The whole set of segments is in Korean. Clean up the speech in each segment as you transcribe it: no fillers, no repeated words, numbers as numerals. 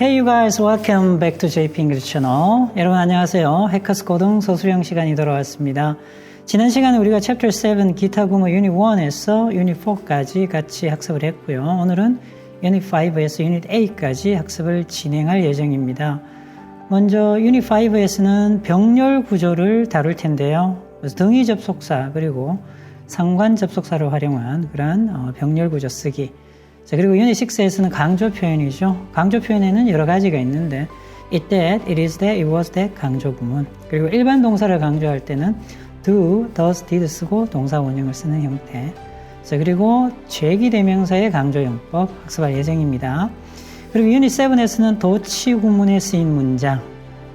Hey you guys, welcome back to JP English Channel. 여러분 안녕하세요. 해커스 고등 소수령 시간이 돌아왔습니다. 지난 시간에 우리가 챕터 7 기타 구문 유닛 1에서 유닛 4까지 같이 학습을 했고요. 오늘은 유닛 5에서 유닛 8까지 학습을 진행할 예정입니다. 먼저 유닛 5에서는 병렬 구조를 다룰 텐데요. 그래서 등위 접속사 그리고 상관 접속사를 활용한 그러한 병렬 구조 쓰기. 자, 그리고 유닛 6에서는 강조 표현이죠. 강조 표현에는 여러 가지가 있는데 it that, it is that, it was that 강조 구문. 그리고 일반 동사를 강조할 때는 do, does, did 쓰고 동사 원형을 쓰는 형태. 자, 그리고 죄기대명사의 강조용법 학습할 예정입니다. 그리고 유닛 7에서는 도치 구문에 쓰인 문장.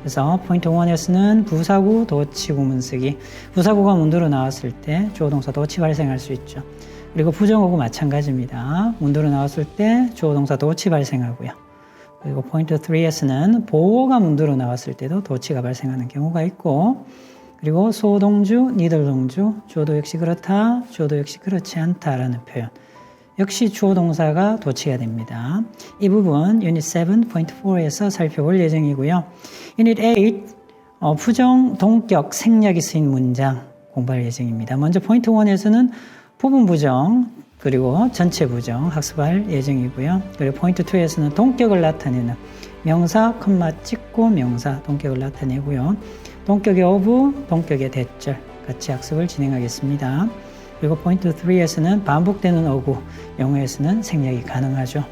그래서 포인트 1에서는 부사구 도치 구문 쓰기. 부사구가 문도로 나왔을 때 주어 동사 도치 발생할 수 있죠. 그리고 부정어구 마찬가지입니다. 문도로 나왔을 때 주어 동사 도치 발생하고요. 그리고 포인트 3에서는 보어가 문도로 나왔을 때도 도치가 발생하는 경우가 있고, 그리고 소동주, 니들동주, 주어도 역시 그렇다, 주어도 역시 그렇지 않다라는 표현. 역시 주어 동사가 도치가 됩니다. 이 부분 유닛 7 포인트 4에서 살펴볼 예정이고요. 유닛 8 부정, 동격, 생략이 쓰인 문장 공부할 예정입니다. 먼저 포인트 1에서는 부분 부정 그리고 전체 부정 학습할 예정이고요. 그리고 포인트 2에서는 동격을 나타내는 명사, 컴마 찍고 명사 동격을 나타내고요. 동격의 어부, 동격의 대절 같이 학습을 진행하겠습니다. 그리고 포인트 3에서는 반복되는 어구, 영어에서는 생략이 가능하죠.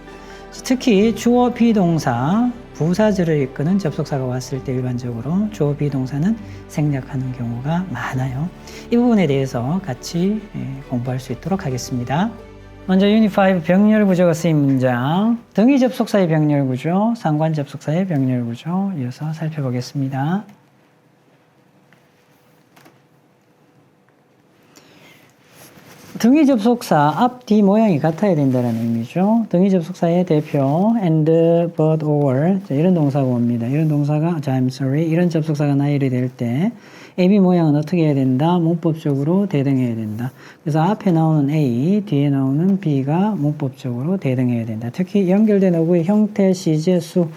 특히 주어 비동사, 부사절을 이끄는 접속사가 왔을 때 일반적으로 주어 비동사는 생략하는 경우가 많아요. 이 부분에 대해서 같이 공부할 수 있도록 하겠습니다. 먼저 유닛 5 병렬 구조가 쓰인 문장, 등위 접속사의 병렬 구조, 상관 접속사의 병렬 구조 이어서 살펴보겠습니다. 등위 접속사 앞, 뒤 모양이 같아야 된다는 의미죠. 등위 접속사의 대표 and, but, or 자, 이런 동사가 옵니다. 이런 동사가 I'm sorry 이런 접속사가 나열이 될 때 A, B 모양은 어떻게 해야 된다? 문법적으로 대등해야 된다. 그래서 앞에 나오는 A, 뒤에 나오는 B가 문법적으로 대등해야 된다. 특히 연결된 어구의 형태, 시제, 수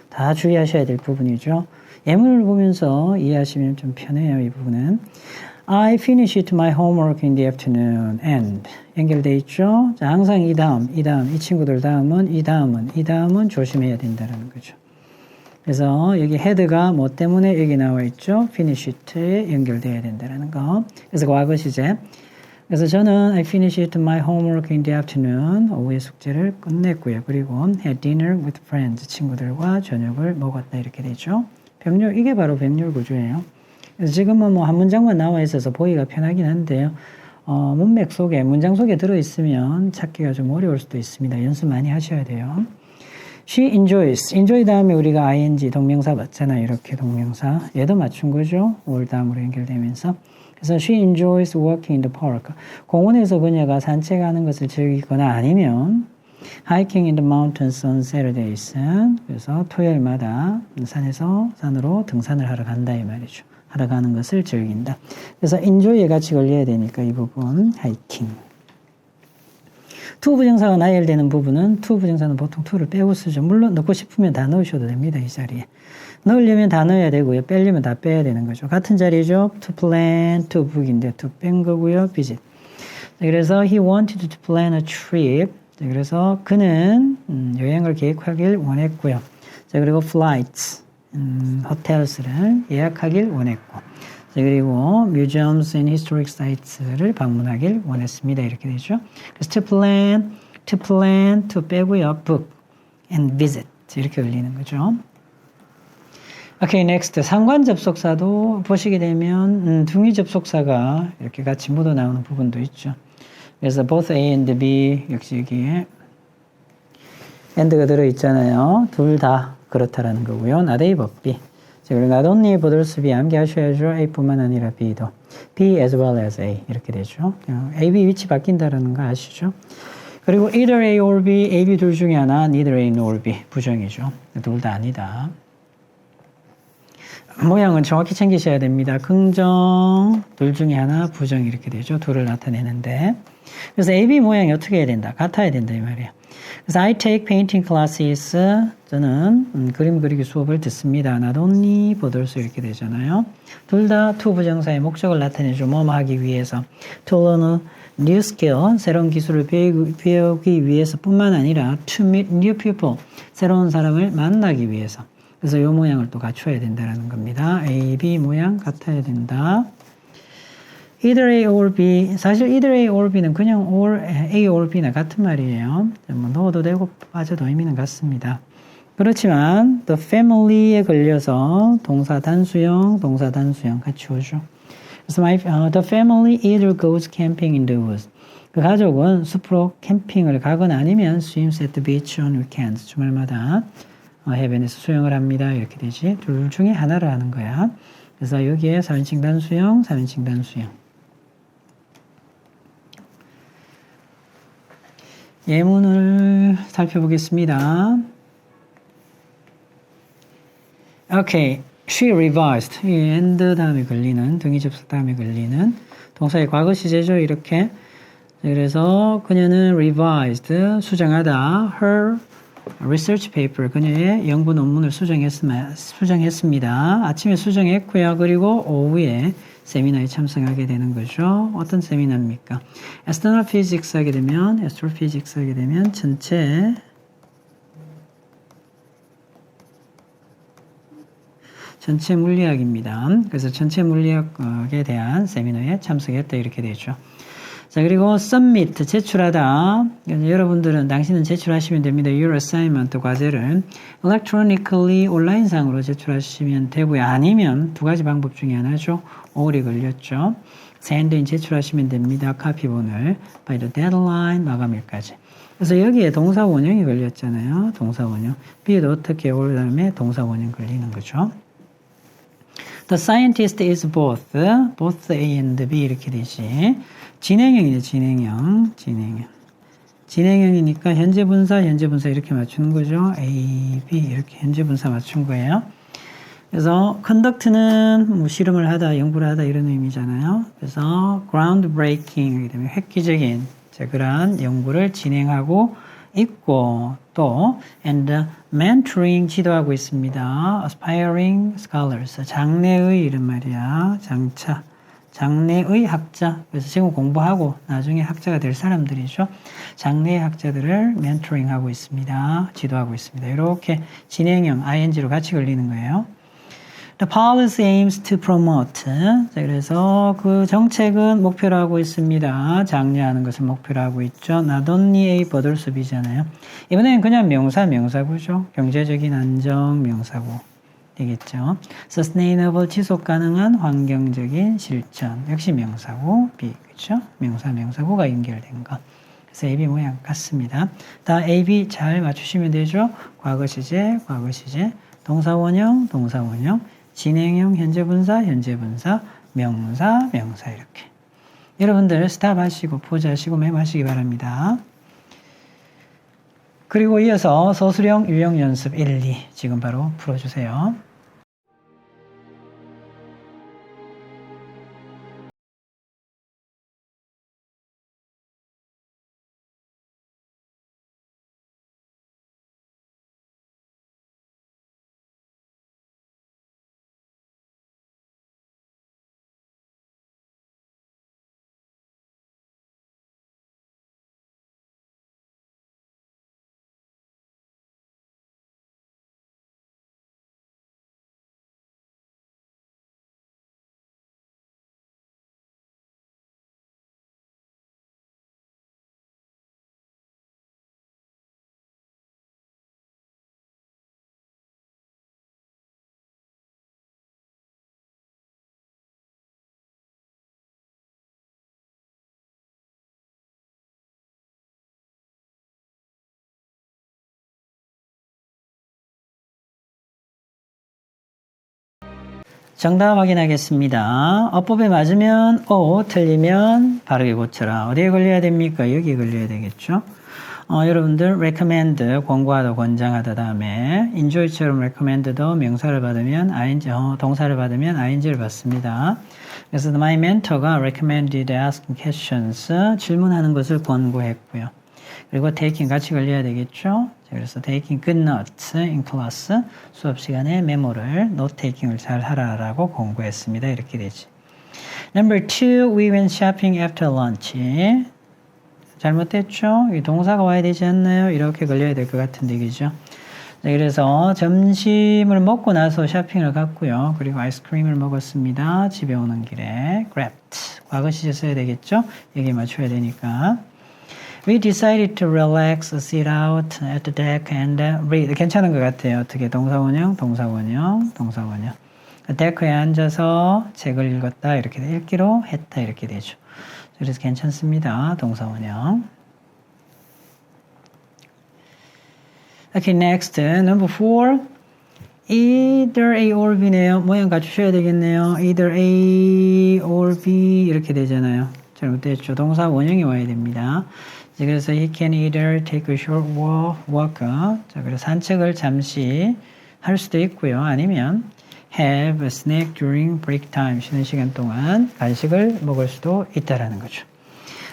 다 주의하셔야 될 부분이죠. 예문을 보면서 이해하시면 좀 편해요. 이 부분은. I finished my homework in the afternoon and 연결돼 있죠. 자, 항상 이 다음, 이 친구들 다음은 이 다음은 조심해야 된다는 거죠. 그래서 여기 head가 뭐 때문에 여기 나와 있죠. finished에 연결돼야 된다는 거. 그래서 과거 시제. 그래서 저는 I finished my homework in the afternoon. 오후에 숙제를 끝냈고요. 그리고 had dinner with friends. 친구들과 저녁을 먹었다 이렇게 되죠. 병렬, 이게 바로 병렬 구조예요. 그래서 지금은 뭐 한 문장만 나와 있어서 보기가 편하긴 한데요. 문맥 속에, 문장 속에 들어있으면 찾기가 좀 어려울 수도 있습니다. 연습 많이 하셔야 돼요. She enjoys. enjoy 다음에 우리가 ing 동명사 봤잖아요. 이렇게 동명사. 얘도 맞춘 거죠. or 다음으로 연결되면서. 그래서 she enjoys walking in the park. 공원에서 그녀가 산책하는 것을 즐기거나 아니면 hiking in the mountains on Saturdays. 그래서 토요일마다 산으로 등산을 하러 간다 이 말이죠. 하러 가는 것을 즐긴다. 그래서 enjoy에 같이 걸려야 되니까 이 부분 hiking. to 부정사가 나열되는 부분은 to 부정사는 보통 to를 빼고 쓰죠. 물론 넣고 싶으면 다 넣으셔도 됩니다. 이 자리에. 넣으려면 다 넣어야 되고요. 빼려면 다 빼야 되는 거죠. 같은 자리죠. to plan, to book인데 to 뺀 거고요. visit. 그래서 he wanted to plan a trip. 그래서 그는 여행을 계획하길 원했고요. 자, 그리고 flights. 호텔스를 예약하길 원했고, 그리고 museums and historic sites를 방문하길 원했습니다. 이렇게 되죠. 그래서 to plan, to 빼고요. book and visit 이렇게 올리는 거죠. 오케이, next. 상관 접속사도 보시게 되면 등위 접속사가 이렇게 같이 묻어 나오는 부분도 있죠. 그래서 both A and B 역시 여기에 and가 들어있잖아요. 둘 다 그렇다라는 거고요. not A but B. 자, 그리고 not only but also B 암기하셔야죠. A뿐만 아니라 B도. B as well as A 이렇게 되죠. A, B 위치 바뀐다라는 거 아시죠? 그리고 either A or B, A, B 둘 중에 하나 neither A nor B 부정이죠. 둘 다 아니다. 모양은 정확히 챙기셔야 됩니다. 긍정, 둘 중에 하나, 부정 이렇게 되죠. 둘을 나타내는데. 그래서 AB 모양이 어떻게 해야 된다? 같아야 된다 이 말이에요. 그래서 I take painting classes. 저는 그림 그리기 수업을 듣습니다. Not only but also 이렇게 되잖아요. 둘 다 to 부정사의 목적을 나타내죠. 뭐뭐 하기 위해서. To learn a new skill. 새로운 기술을 배우기 위해서 뿐만 아니라 to meet new people. 새로운 사람을 만나기 위해서. 그래서 이 모양을 또 갖춰야 된다는 겁니다. A, B 모양 같아야 된다. Either A or B. 사실 either A or B는 그냥 or A or B나 같은 말이에요. 뭐 넣어도 되고 빠져도 의미는 같습니다. 그렇지만 the family에 걸려서 동사 단수형, 동사 단수형 같이 오죠. 그래서 the family either goes camping in the woods. 그 가족은 숲으로 캠핑을 가거나 아니면 swims at the beach on weekends. 주말마다 해변에서 수영을 합니다. 이렇게 되지. 둘 중에 하나를 하는 거야. 그래서 여기에 4인칭 단수형, 3인칭 단수형. 예문을 살펴보겠습니다. Okay. She revised. 이 and 다음에 걸리는, 등위 접속 다음에 걸리는 동사의 과거 시제죠. 이렇게. 그래서 그녀는 revised, 수정하다. Her research paper, 그녀의 연구 논문을 수정했습니다. 아침에 수정했고요. 그리고 오후에 세미나에 참석하게 되는 거죠. 어떤 세미나입니까? Astrophysics 하게 되면 전체 물리학입니다. 그래서 전체 물리학에 대한 세미나에 참석했다 이렇게 되죠. 자, 그리고 submit, 제출하다. 여러분들은, 당신은 제출하시면 됩니다. Your assignment, 과제를 electronically, 온라인상으로 제출하시면 되고요. 아니면 두 가지 방법 중에 하나죠. or이 걸렸죠. send인 제출하시면 됩니다. 카피본을 by the deadline, 마감일까지. 그래서 여기에 동사 원형이 걸렸잖아요. 동사 원형. B도 어떻게 올 다음에 동사 원형 걸리는 거죠. The scientist is both A and B 이렇게 되지. 진행형이죠, 진행형. 진행형이니까 현재 분사 이렇게 맞추는 거죠. A, B 이렇게 현재 분사 맞춘 거예요. 그래서 conduct는 뭐 실험을 하다, 연구를 하다 이런 의미잖아요. 그래서 groundbreaking 하게 되면 획기적인 그러한 연구를 진행하고 있고 또 and mentoring 지도하고 있습니다. aspiring scholars 장래의 이런 말이야. 장래의 학자. 그래서 지금 공부하고 나중에 학자가 될 사람들이죠. 장래의 학자들을 mentoring하고 있습니다. 지도하고 있습니다. 이렇게 진행형 ing로 같이 걸리는 거예요. The policy aims to promote. 자, 그래서 그 정책은 목표로 하고 있습니다. 장려하는 것을 목표로 하고 있죠. Not only A but also B잖아요. 이번에는 그냥 명사구죠. 경제적인 안정 명사구 되겠죠. Sustainable, 지속 가능한 환경적인 실천. 역시 명사구 B. 그렇죠? 명사구가 연결된 것. 그래서 AB 모양 같습니다. 다 AB 잘 맞추시면 되죠. 과거 시제, 동사 원형, 진행형, 현재 분사, 명사 이렇게. 여러분들 스탑 하시고 포즈 하시고 메모하시기 바랍니다. 그리고 이어서 서술형 유형 연습 1, 2 지금 바로 풀어주세요. 정답 확인하겠습니다. 어법에 맞으면 O, 틀리면 바르게 고쳐라. 어디에 걸려야 됩니까? 여기에 걸려야 되겠죠. 여러분들 recommend 권고하다 권장하다 다음에 enjoy처럼 recommend도 명사를 받으면 ing 동사를 받으면 ing를 받습니다. 그래서 my mentor가 recommended asking questions 질문하는 것을 권고했고요. 그리고 taking 같이 걸려야 되겠죠. 그래서 taking good notes in class 수업 시간에 메모를 note taking을 잘 하라라고 권고했습니다. 이렇게 되지. Number 2, we went shopping after lunch. 잘못됐죠? 이 동사가 와야 되지 않나요? 이렇게 걸려야 될 것 같은데, 그죠? 네, 그래서 점심을 먹고 나서 쇼핑을 갔고요. 그리고 아이스크림을 먹었습니다. 집에 오는 길에 grabbed. 과거 시제 써야 되겠죠? 여기 맞춰야 되니까. We decided to relax, sit out at the deck and read. 괜찮은 것 같아요. 어떻게 동사원형, 동사원형, 동사원형. 데크에 앉아서 책을 읽었다. 이렇게 읽기로 했다. 이렇게 되죠. 그래서 괜찮습니다. 동사원형. Okay, next. Number 4. Either A or B네요. 모양 갖추셔야 되겠네요. Either A or B 이렇게 되잖아요. 잘못됐죠. 동사 원형이 와야 됩니다. 그래서 he can either take a short walk. 자, 그래서 산책을 잠시 할 수도 있고요. 아니면 have a snack during break time. 쉬는 시간 동안 간식을 먹을 수도 있다라는 거죠.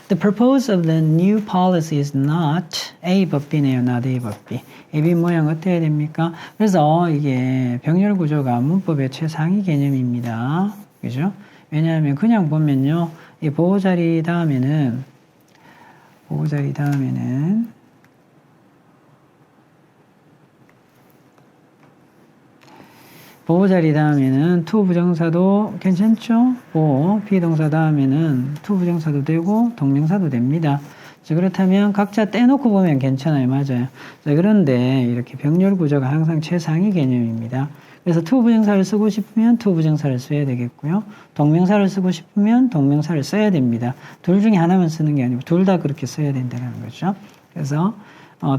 The purpose of the new policy is not A but B네요. not A but B. A, B 모양 어때야 됩니까? 그래서 이게 병렬 구조가 문법의 최상위 개념입니다. 그죠? 왜냐하면 그냥 보면요. 이 보호자리 다음에는 보호자리 다음에는 to 부정사도 괜찮죠? 비동사 다음에는 to 부정사도 되고 동명사도 됩니다. 자, 그렇다면 각자 떼놓고 보면 괜찮아요. 맞아요. 자, 그런데 이렇게 병렬 구조가 항상 최상위 개념입니다. 그래서 to 부정사를 쓰고 싶으면 to 부정사를 써야 되겠고요. 동명사를 쓰고 싶으면 동명사를 써야 됩니다. 둘 중에 하나만 쓰는 게 아니고 둘 다 그렇게 써야 된다는 거죠. 그래서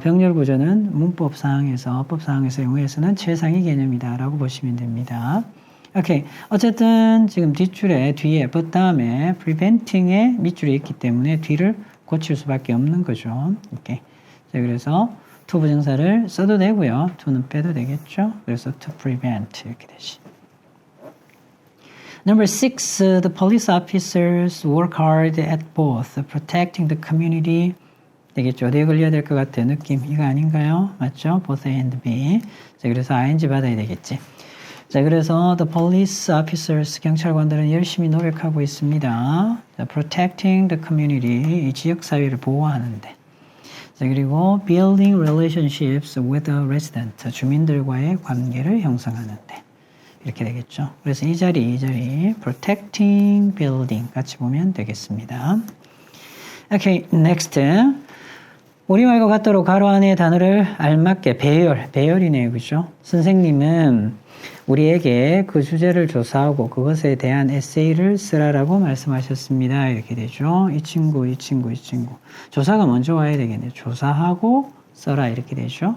병렬 구조는 문법상에서 법상에서 용어에서는 최상위 개념이다라고 보시면 됩니다. 오케이. 어쨌든 지금 뒷줄에 뒤에 but 다음에 preventing의 밑줄이 있기 때문에 뒤를 고칠 수밖에 없는 거죠. 오케이. 자, 그래서 to 부정사를 써도 되고요. to는 빼도 되겠죠. 그래서 to prevent 이렇게 되지. Number 6, the police officers work hard at both protecting the community. 되겠죠. 어디에 걸려야 될 것 같아요. 느낌. 이거 아닌가요? 맞죠? both A and B. 자, 그래서 ing 받아야 되겠지. 자, 그래서 the police officers, 경찰관들은 열심히 노력하고 있습니다. 자, protecting the community, 이 지역사회를 보호하는데. 자, 그리고 building relationships with the resident, 주민들과의 관계를 형성하는데. 이렇게 되겠죠. 그래서 이 자리, protecting, building 같이 보면 되겠습니다. Okay, next. 우리말과 같도록 가로 안에 단어를 알맞게 배열이네요. 그죠? 선생님은 우리에게 그 주제를 조사하고 그것에 대한 에세이를 쓰라라고 말씀하셨습니다. 이렇게 되죠. 이 친구. 조사가 먼저 와야 되겠네요. 조사하고 써라 이렇게 되죠.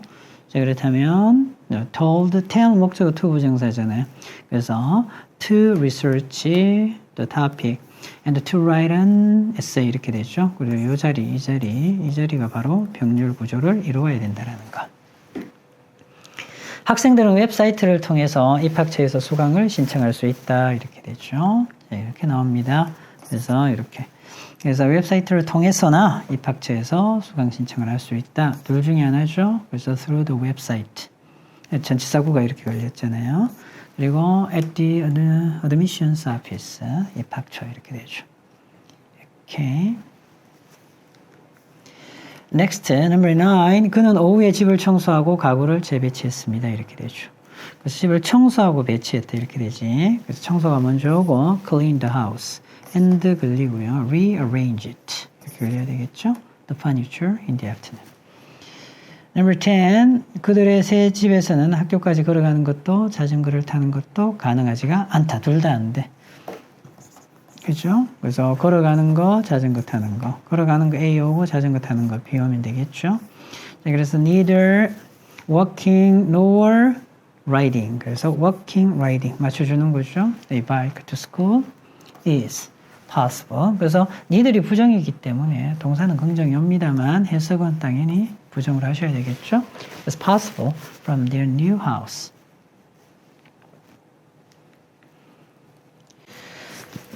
자, 그렇다면 told, tell 목적어 to 부정사잖아요. 그래서 to research the topic and to write an essay 이렇게 되죠. 그리고 이 자리가 바로 병렬 구조를 이루어야 된다는 것. 학생들은 웹사이트를 통해서 입학처에서 수강을 신청할 수 있다. 이렇게 되죠. 자, 이렇게 나옵니다. 그래서 웹사이트를 통해서나 입학처에서 수강 신청을 할 수 있다. 둘 중에 하나죠. 그래서 through the website. 전치사구가 이렇게 걸렸잖아요. 그리고 at the admissions office, 입학처 이렇게 되죠. 오케이. Next, number 9. 그는 오후에 집을 청소하고 가구를 재배치했습니다. 이렇게 되죠. 그래서 집을 청소하고 배치했다. 이렇게 되지. 그래서 청소가 먼저 오고 clean the house. and 걸리고요. rearrange it. 이렇게 걸려야 되겠죠. The furniture in the afternoon. Number 10. 그들의 새 집에서는 학교까지 걸어가는 것도 자전거를 타는 것도 가능하지가 않다. 둘 다 안 돼. 그죠? 그래서 걸어가는 거, 자전거 타는 거. 걸어가는 거 A 오고 자전거 타는 거 B 오면 되겠죠? 그래서 neither walking nor riding. 그래서 walking, riding 맞춰주는 거죠. A bike to school is possible. 그래서 니들이 부정이기 때문에 동사는 긍정이 옵니다만 해석은 당연히 부정을 하셔야 되겠죠. It's possible from their new house.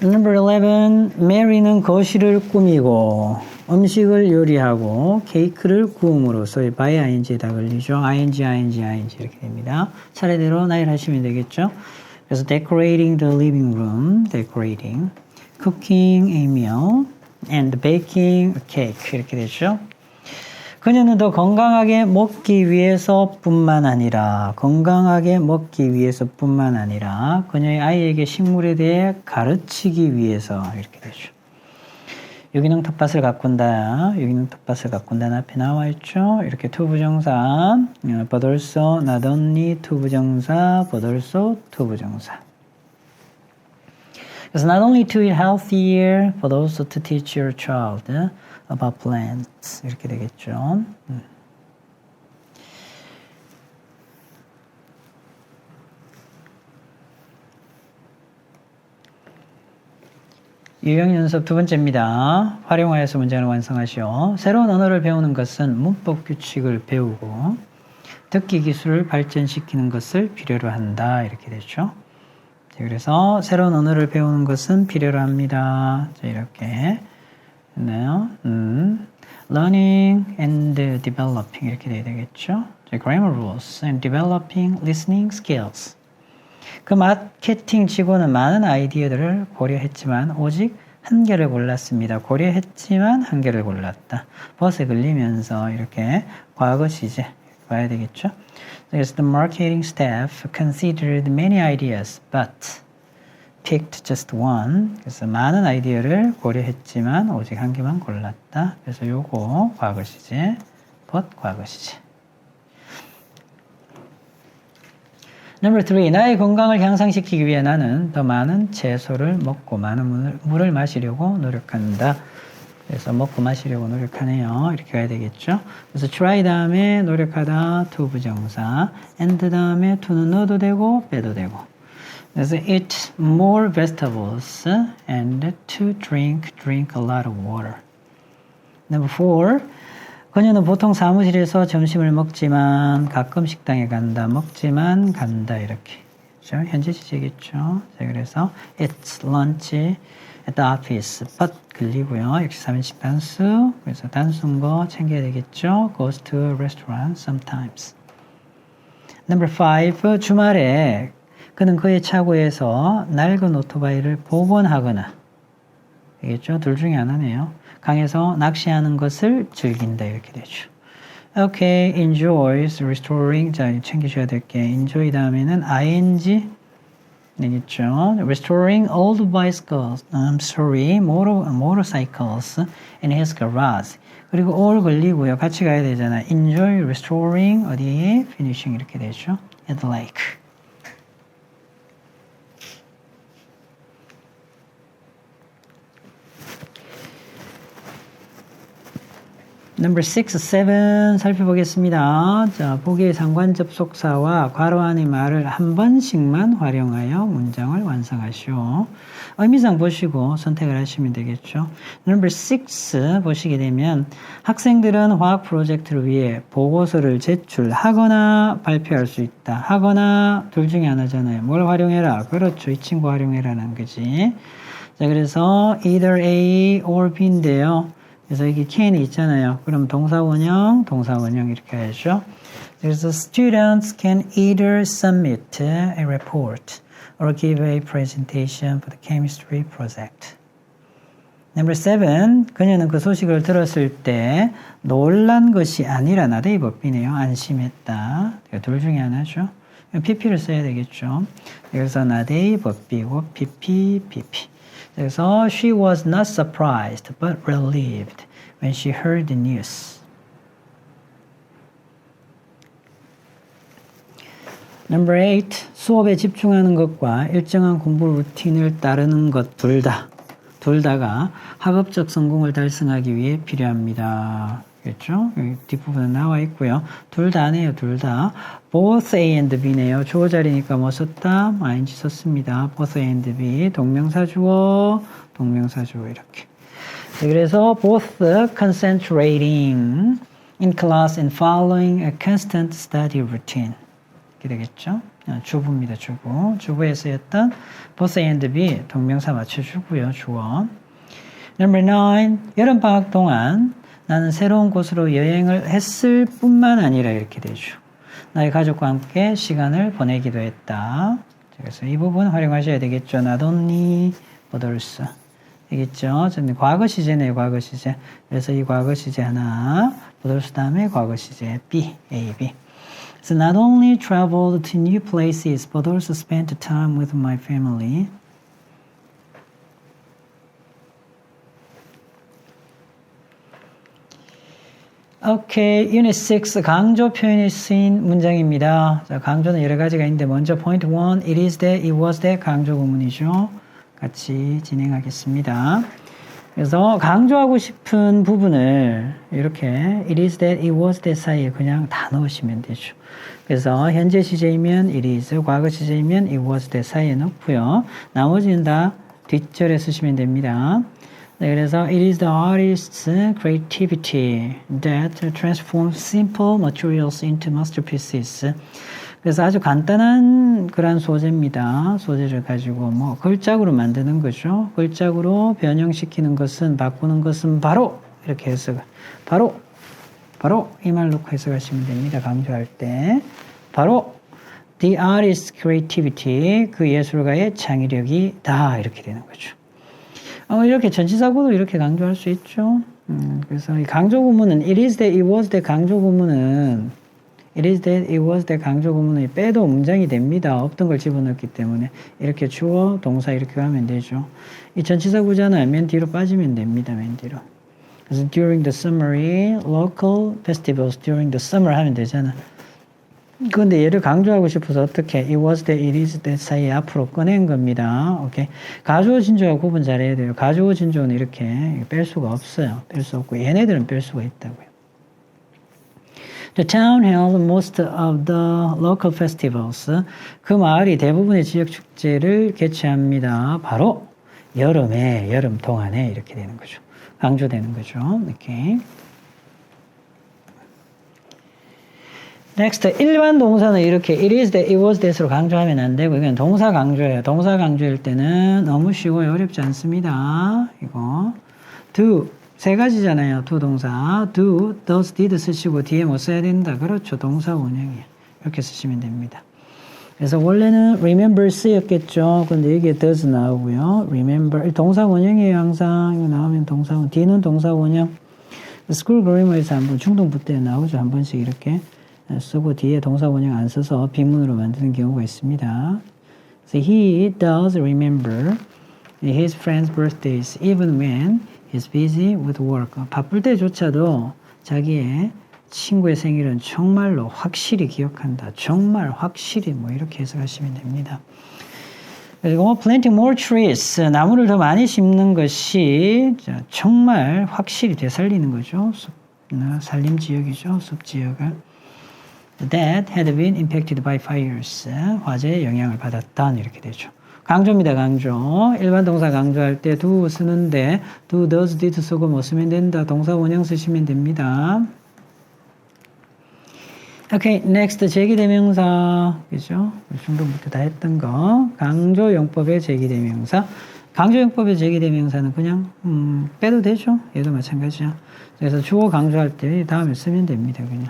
Number 11, Mary는 거실을 꾸미고 음식을 요리하고 케이크를 구움으로써 by ing에다 걸리죠. ing 이렇게 됩니다. 차례대로 나열 하시면 되겠죠. 그래서 decorating the living room, decorating, cooking a meal, and baking a cake 이렇게 되죠. 그녀는 더 건강하게 먹기 위해서뿐만 아니라 그녀의 아이에게 식물에 대해 가르치기 위해서 이렇게 되죠. 유기농 텃밭을 가꾼다는 앞에 나와 있죠. 이렇게 투부정사, but also, not only 투부정사, but also 투부정사. 그래서 not only to eat healthier, but also to teach your child about plants. 이렇게 되겠죠. 유형연습 두 번째입니다. 활용하여서 문장을 완성하시오. 새로운 언어를 배우는 것은 문법 규칙을 배우고 듣기 기술을 발전시키는 것을 필요로 한다. 이렇게 되죠. 그래서 새로운 언어를 배우는 것은 필요로 합니다. 자, 이렇게 했나요? Learning and developing 이렇게 돼야 되겠죠. 자, grammar rules and developing listening skills. 그 마케팅 직원은 많은 아이디어들을 고려했지만 오직 한 개를 골랐습니다. 고려했지만 한 개를 골랐다. 버스에 걸리면서 이렇게 과거 시제 봐야 되겠죠. 그래서 the marketing staff considered many ideas but picked just one. 그래서 많은 아이디어를 고려했지만 오직 한 개만 골랐다. 그래서 요거 과거 시제, but 과거 시제. Number 3. 나의 건강을 향상시키기 위해 나는 더 많은 채소를 먹고 많은 물을 마시려고 노력한다. 그래서 먹고 마시려고 노력하네요. 이렇게 가야 되겠죠. 그래서 try 다음에 노력하다 to 부정사, and 다음에 to는 넣어도 되고 빼도 되고. 그래서 eat more vegetables and to drink a lot of water. Number 4. 그녀는 보통 사무실에서 점심을 먹지만 가끔 식당에 간다. 먹지만 간다. 이렇게. 그렇죠? 현재 시제겠죠. 자, 그래서 it's lunch at the office. but 걸리고요. 역시 3인칭 단수. 그래서 단수인 거 챙겨야 되겠죠. goes to a restaurant sometimes. Number 5. 주말에 그는 그의 차고에서 낡은 오토바이를 복원하거나 되겠죠. 둘 중에 하나네요. 강에서 낚시하는 것을 즐긴다 이렇게 되죠. Okay, enjoys restoring. 자, 챙기셔야 될 게 enjoy 다음에는 ing 되겠죠. Restoring old bicycles. motorcycles in his garage. 그리고 all 걸리고요. 같이 가야 되잖아. Enjoy restoring 어디 finishing 이렇게 되죠. At the lake. Number 6, 7 살펴보겠습니다. 자, 보기의 상관 접속사와 괄호 안의 말을 한 번씩만 활용하여 문장을 완성하시오. 의미상 보시고 선택을 하시면 되겠죠. Number 6 보시게 되면 학생들은 화학 프로젝트를 위해 보고서를 제출하거나 발표할 수 있다. 하거나 둘 중에 하나잖아요. 뭘 활용해라? 그렇죠. 이 친구 활용해라는 거지. 자, 그래서 either A or B인데요. 그래서 여기 can이 있잖아요. 그럼 동사 원형 이렇게 하죠. 그래서 students can either submit a report or give a presentation for the chemistry project. Number 7. 그녀는 그 소식을 들었을 때 놀란 것이 아니라 not a 법비네요. 안심했다. 둘 중에 하나죠. pp를 써야 되겠죠. 그래서 not a 법비고 pp. 그래서 she was not surprised but relieved when she heard the news. Number 8. 수업에 집중하는 것과 일정한 공부 루틴을 따르는 것 둘 다가 학업적 성공을 달성하기 위해 필요합니다. 그렇죠? 뒷부분은 나와 있고요. 둘 다네요. 둘 다. both A and B네요. 주어 자리니까 뭐 썼다? ing 썼습니다. both A and B. 동명사 주어, 동명사 주어 이렇게. 그래서 both concentrating in class and following a constant study routine. 이렇게 되겠죠? 주부입니다. 주부. 주부에 쓰였던 both A and B 동명사 맞춰주고요. 주어. Number 9. 여름방학 동안 나는 새로운 곳으로 여행을 했을 뿐만 아니라 이렇게 되죠. 나의 가족과 함께 시간을 보내기도 했다. 그래서 이 부분 활용하셔야 되겠죠. Not only, but also. 되겠죠? 저는 과거 시제네요. 과거 시제. 그래서 이 과거 시제 하나, but also 다음에 과거 시제 B, A, B. So not only traveled to new places, but also spent time with my family. 오케이, 유닛 6 강조 표현이 쓰인 문장입니다. 자, 강조는 여러 가지가 있는데 먼저 포인트 1, it is that, it was that 강조 구문이죠. 같이 진행하겠습니다. 그래서 강조하고 싶은 부분을 이렇게 it is that, it was that 사이에 그냥 다 넣으시면 되죠. 그래서 현재 시제이면 it is, 과거 시제이면 it was that 사이에 넣고요. 나머지는 다 뒷절에 쓰시면 됩니다. 네, 그래서 it is the artist's creativity that transforms simple materials into masterpieces. 그래서 아주 간단한 그런 소재입니다. 소재를 가지고 뭐 글자구로 만드는 거죠. 글자구로 변형시키는 것은, 바꾸는 것은 바로 이렇게 해서 바로 이 말 놓고 해석하시면 됩니다. 강조할 때 바로 the artist's creativity, 그 예술가의 창의력이다 이렇게 되는 거죠. 이렇게 전치사구도 이렇게 강조할 수 있죠. 그래서 이 강조 구문은 it is that, it was that 강조 구문은 it is that, it was that 강조 구문은 빼도 문장이 됩니다. 없던 걸 집어넣기 때문에 이렇게 주어, 동사 이렇게 가면 되죠. 이 전치사구잖아요. 맨 뒤로 빠지면 됩니다. 맨 뒤로. 그래서 during the summery local festivals during the summer 하면 되잖아. 그런데 얘를 강조하고 싶어서 어떻게 it was that, it is that 사이에 앞으로 꺼낸 겁니다. 오케이. 가주어 진주어 구분 잘해야 돼요. 가주어 진주어는 이렇게 뺄 수가 없어요. 뺄 수 없고 얘네들은 뺄 수가 있다고요. The town held most of the local festivals. 그 마을이 대부분의 지역 축제를 개최합니다. 바로 여름에, 여름 동안에 이렇게 되는 거죠. 강조되는 거죠. 이렇게. Next, 일반 동사는 이렇게 it is that, it was that으로 강조하면 안 되고 이건 동사 강조예요. 동사 강조일 때는 너무 쉬워요. 어렵지 않습니다. 이거 do, 세 가지잖아요. do 동사. do, does, did 쓰시고 뒤에 뭐 써야 된다. 그렇죠. 동사 원형이에요. 이렇게 쓰시면 됩니다. 그래서 원래는 remember 쓰였겠죠. 근데 여기에 does 나오고요. remember, 동사 원형이에요. 항상 이거 나오면 동사 원형. D는 동사 원형. 스쿨 그래머에서 한번 중등부 때 나오죠. 한 번씩 이렇게 쓰고 뒤에 동사 원형 안 써서 빈문으로 만드는 경우가 있습니다. So he does remember his friends' birthdays even when he's busy with work. 바쁠 때조차도 자기의 친구의 생일은 정말로 확실히 기억한다. 정말 확실히 뭐 이렇게 해석하시면 됩니다. 그리고 planting more trees, 나무를 더 많이 심는 것이 정말 확실히 되살리는 거죠. 산림 지역이죠. 숲 지역을. That had been impacted by fires. 화재의 영향을 받았다. 이렇게 되죠. 강조입니다. 강조. 일반 동사 강조할 때 do 쓰는데 do, does, did 쓰고 뭐 쓰면 된다. 동사 원형 쓰시면 됩니다. 오케이, next 제기대명사. 그죠? 중동부터 다 했던 거. 강조용법의 제기대명사. 강조용법의 제기대명사는 그냥 빼도 되죠. 얘도 마찬가지야. 그래서 주어 강조할 때 다음에 쓰면 됩니다. 그냥.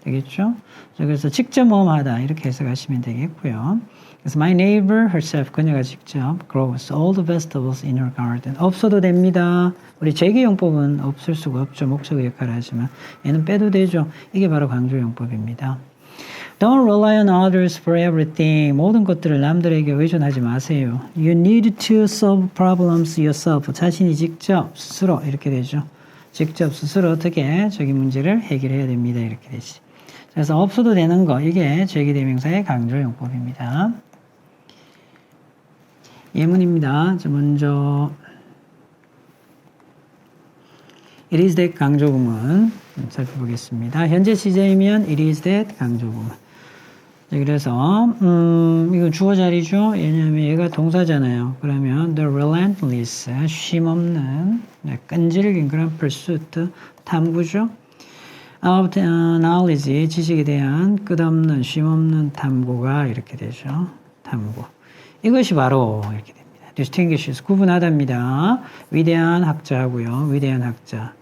되겠죠? 그래서 직접 모험하다 이렇게 해석하시면 되겠고요. 그래서 my neighbor herself, 그녀가 직접 grows all the vegetables in her garden. 없어도 됩니다. 우리 제기용법은 없을 수가 없죠. 목적의 역할을 하지만 얘는 빼도 되죠. 이게 바로 강조용법입니다. Don't rely on others for everything. 모든 것들을 남들에게 의존하지 마세요. You need to solve problems yourself. 자신이 직접 스스로 이렇게 되죠. 직접 스스로 어떻게 저기 문제를 해결해야 됩니다. 이렇게 되지. 그래서 없어도 되는 거, 이게 제기대명사의 강조용법입니다. 예문입니다. 먼저 it is that 강조구문 살펴보겠습니다. 현재 시제이면 it is that 강조구문. 그래서 이거 주어 자리죠. 왜냐하면 얘가 동사잖아요. 그러면 the relentless 쉼없는 끈질긴 그런 pursuit 탐구죠. of knowledge 지식에 대한 끝없는 쉼없는 탐구가 이렇게 되죠. 탐구. 이것이 바로 이렇게 됩니다. distinguishes 구분하답니다. 위대한 학자하고요. 위대한 학자.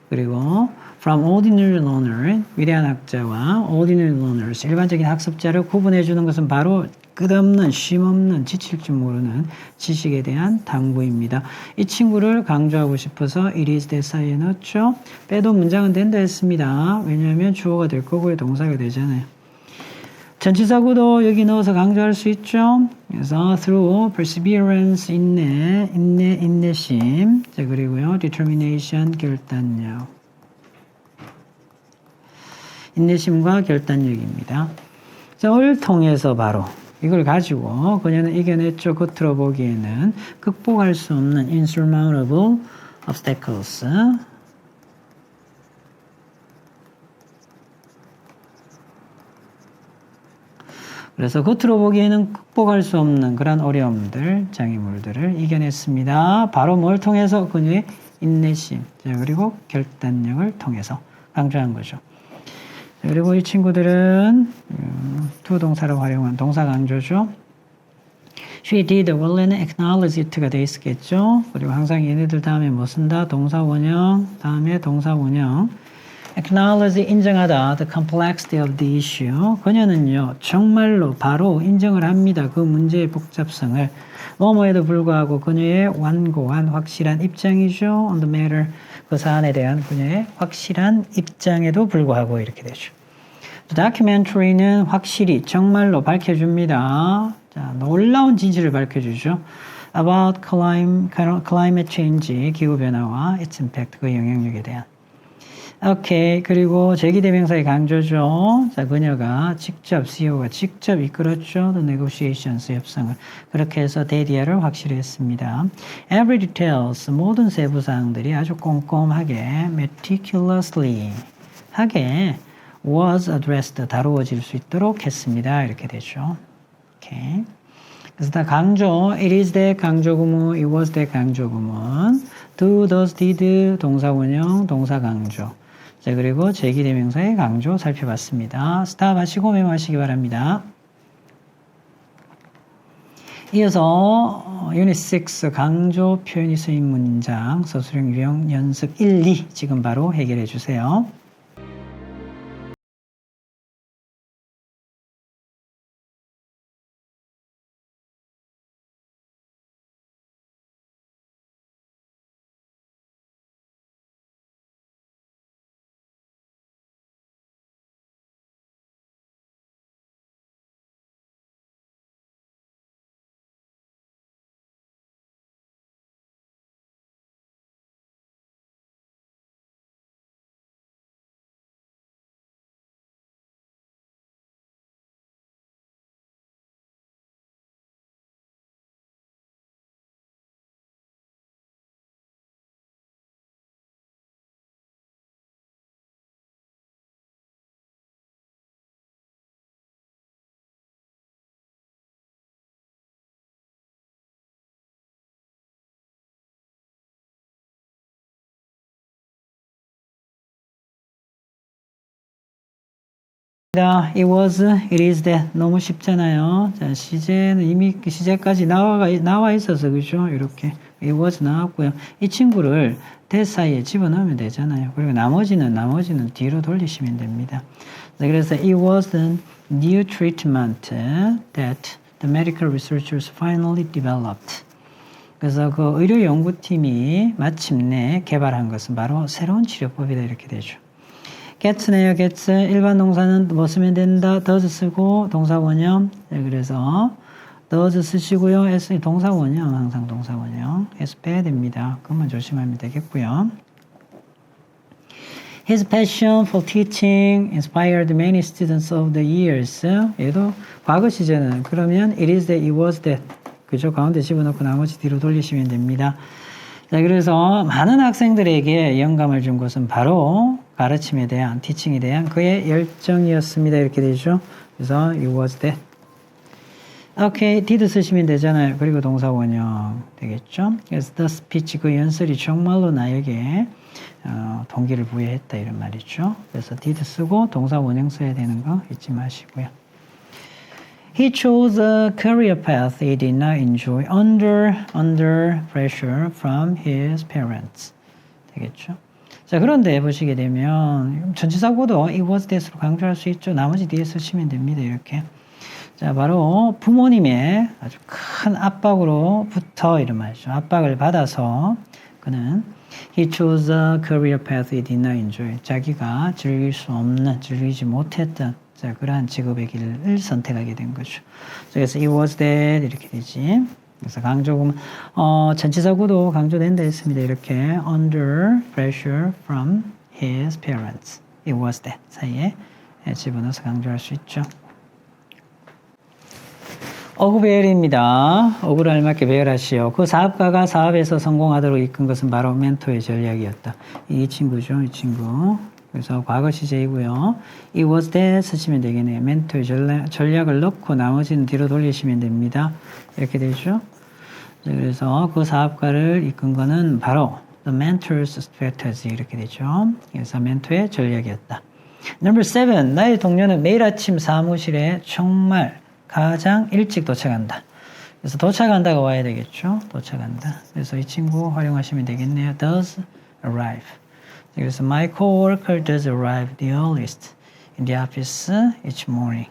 그리고 from ordinary learner, 위대한 학자와 ordinary learners, 일반적인 학습자를 구분해 주는 것은 바로 끝없는, 쉼없는, 지칠 줄 모르는 지식에 대한 탐구입니다. 이 친구를 강조하고 싶어서 it is that 사이에 넣었죠. 빼도 문장은 된다 했습니다. 왜냐하면 주어가 될 거고요. 동사가 되잖아요. 전치사구도 여기 넣어서 강조할 수 있죠. 그래서 through perseverance, 인내심, 자, 그리고요 determination, 결단력. 인내심과 결단력입니다. 자, 을 통해서 바로 이걸 가지고 그녀는 이겨냈죠. 겉으로 보기에는 극복할 수 없는 insurmountable obstacles. 그래서 겉으로 보기에는 극복할 수 없는 그런 어려움들, 장애물들을 이겨냈습니다. 바로 뭘 통해서? 그녀의 인내심, 자, 그리고 결단력을 통해서 강조한 거죠. 그리고 이 친구들은 두 동사를 활용한 동사 강조죠. She did well는 acknowledge it가 돼 있겠죠. 그리고 항상 얘네들 다음에 뭐 쓴다? 동사 원형, 다음에 동사 원형. acknowledge 인정하다, the complexity of the issue. 그녀는요 정말로 바로 인정을 합니다. 그 문제의 복잡성을. 뭐뭐에도 불구하고 그녀의 완고한 확실한 입장이죠. on the matter. 그 사안에 대한 그녀의 확실한 입장에도 불구하고 이렇게 되죠. 다큐멘터리는 확실히 정말로 밝혀줍니다. 자, 놀라운 진실을 밝혀주죠. About climate change, 기후변화와 its impact, 그 영향력에 대한. 오케이. 그리고 제기대명사의 강조죠. 자, 그녀가 직접, CEO가 직접 이끌었죠. The negotiations, 협상을. 그렇게 해서 데디아를 확실히 했습니다. Every details, 모든 세부사항들이 아주 꼼꼼하게, meticulously, 하게 was addressed, 다루어질 수 있도록 했습니다. 이렇게 되죠. 오케이. 그래서 다 강조, it is that 강조구문, it was that 강조구문, do, does, did, 동사 원형, 동사 강조. 자, 그리고 제기대명사의 강조 살펴봤습니다. 스탑 하시고 메모하시기 바랍니다. 이어서 유닛 6 강조 표현이 쓰인 문장 서술형 유형 연습 1, 2 지금 바로 해결해 주세요. It was, it is that. 너무 쉽잖아요. 자, 시제는 이미 시제까지 나와 있어서, 그죠? 이렇게. it was 나왔고요. 이 친구를 that 사이에 집어넣으면 되잖아요. 그리고 나머지는 뒤로 돌리시면 됩니다. 자, 그래서 it was the new treatment that the medical researchers finally developed. 그래서 그 의료 연구팀이 마침내 개발한 것은 바로 새로운 치료법이다. 이렇게 되죠. get네요, get. 일반 동사는 뭐 쓰면 된다? does 쓰고 동사 원형. 네, 그래서 does 쓰시고요. s 동사 원형, 항상 동사 원형. s 빼야 됩니다. 그것만 조심하면 되겠고요. His passion for teaching inspired many students of the years. 얘도 과거 시제는 그러면 it is that, it was that. 그죠? 가운데 집어넣고 나머지 뒤로 돌리시면 됩니다. 자, 그래서 많은 학생들에게 영감을 준 것은 바로 가르침에 대한, 티칭에 대한 그의 열정이었습니다. 이렇게 되죠. 그래서 it was that. 오케이, did 쓰시면 되잖아요. 그리고 동사 원형 되겠죠. 그래서 the speech, 그 연설이 정말로 나에게 동기를 부여했다 이런 말이죠. 그래서 did 쓰고 동사 원형 써야 되는 거 잊지 마시고요. He chose a career path he did not enjoy under pressure from his parents. 되겠죠. 자, 그런데 보시게 되면 전치사고도 it was that으로 강조할 수 있죠. 나머지 뒤에 쓰시면 됩니다. 이렇게. 자, 바로 부모님의 아주 큰 압박으로부터 이런 말이죠. 압박을 받아서 그는 he chose a career path he did not enjoy. 자기가 즐길 수 없는, 즐기지 못했던 자, 그러한 직업의 길을 선택하게 된 거죠. 그래서 it was that 이렇게 되지. 그래서 강조금 전치사구도 강조된다 했습니다. 이렇게 under pressure from his parents. it was that 사이에 집어넣어서 강조할 수 있죠. 어구배열입니다. 어구를 알맞게 배열하시오. 그 사업가가 사업에서 성공하도록 이끈 것은 바로 멘토의 전략이었다. 이 친구죠. 이 친구. 그래서 과거 시제이고요. It was that 쓰시면 되겠네요. 멘토의 전략을 넣고 나머지는 뒤로 돌리시면 됩니다. 이렇게 되죠. 그래서 그 사업가를 이끈 것은 바로 the mentor's strategy 이렇게 되죠. 그래서 멘토의 전략이었다. Number 7. 나의 동료는 매일 아침 사무실에 정말 가장 일찍 도착한다. 그래서 도착한다가 와야 되겠죠. 도착한다. 그래서 이 친구 활용하시면 되겠네요. does arrive. 그래서 my coworker does arrive the earliest in the office each morning.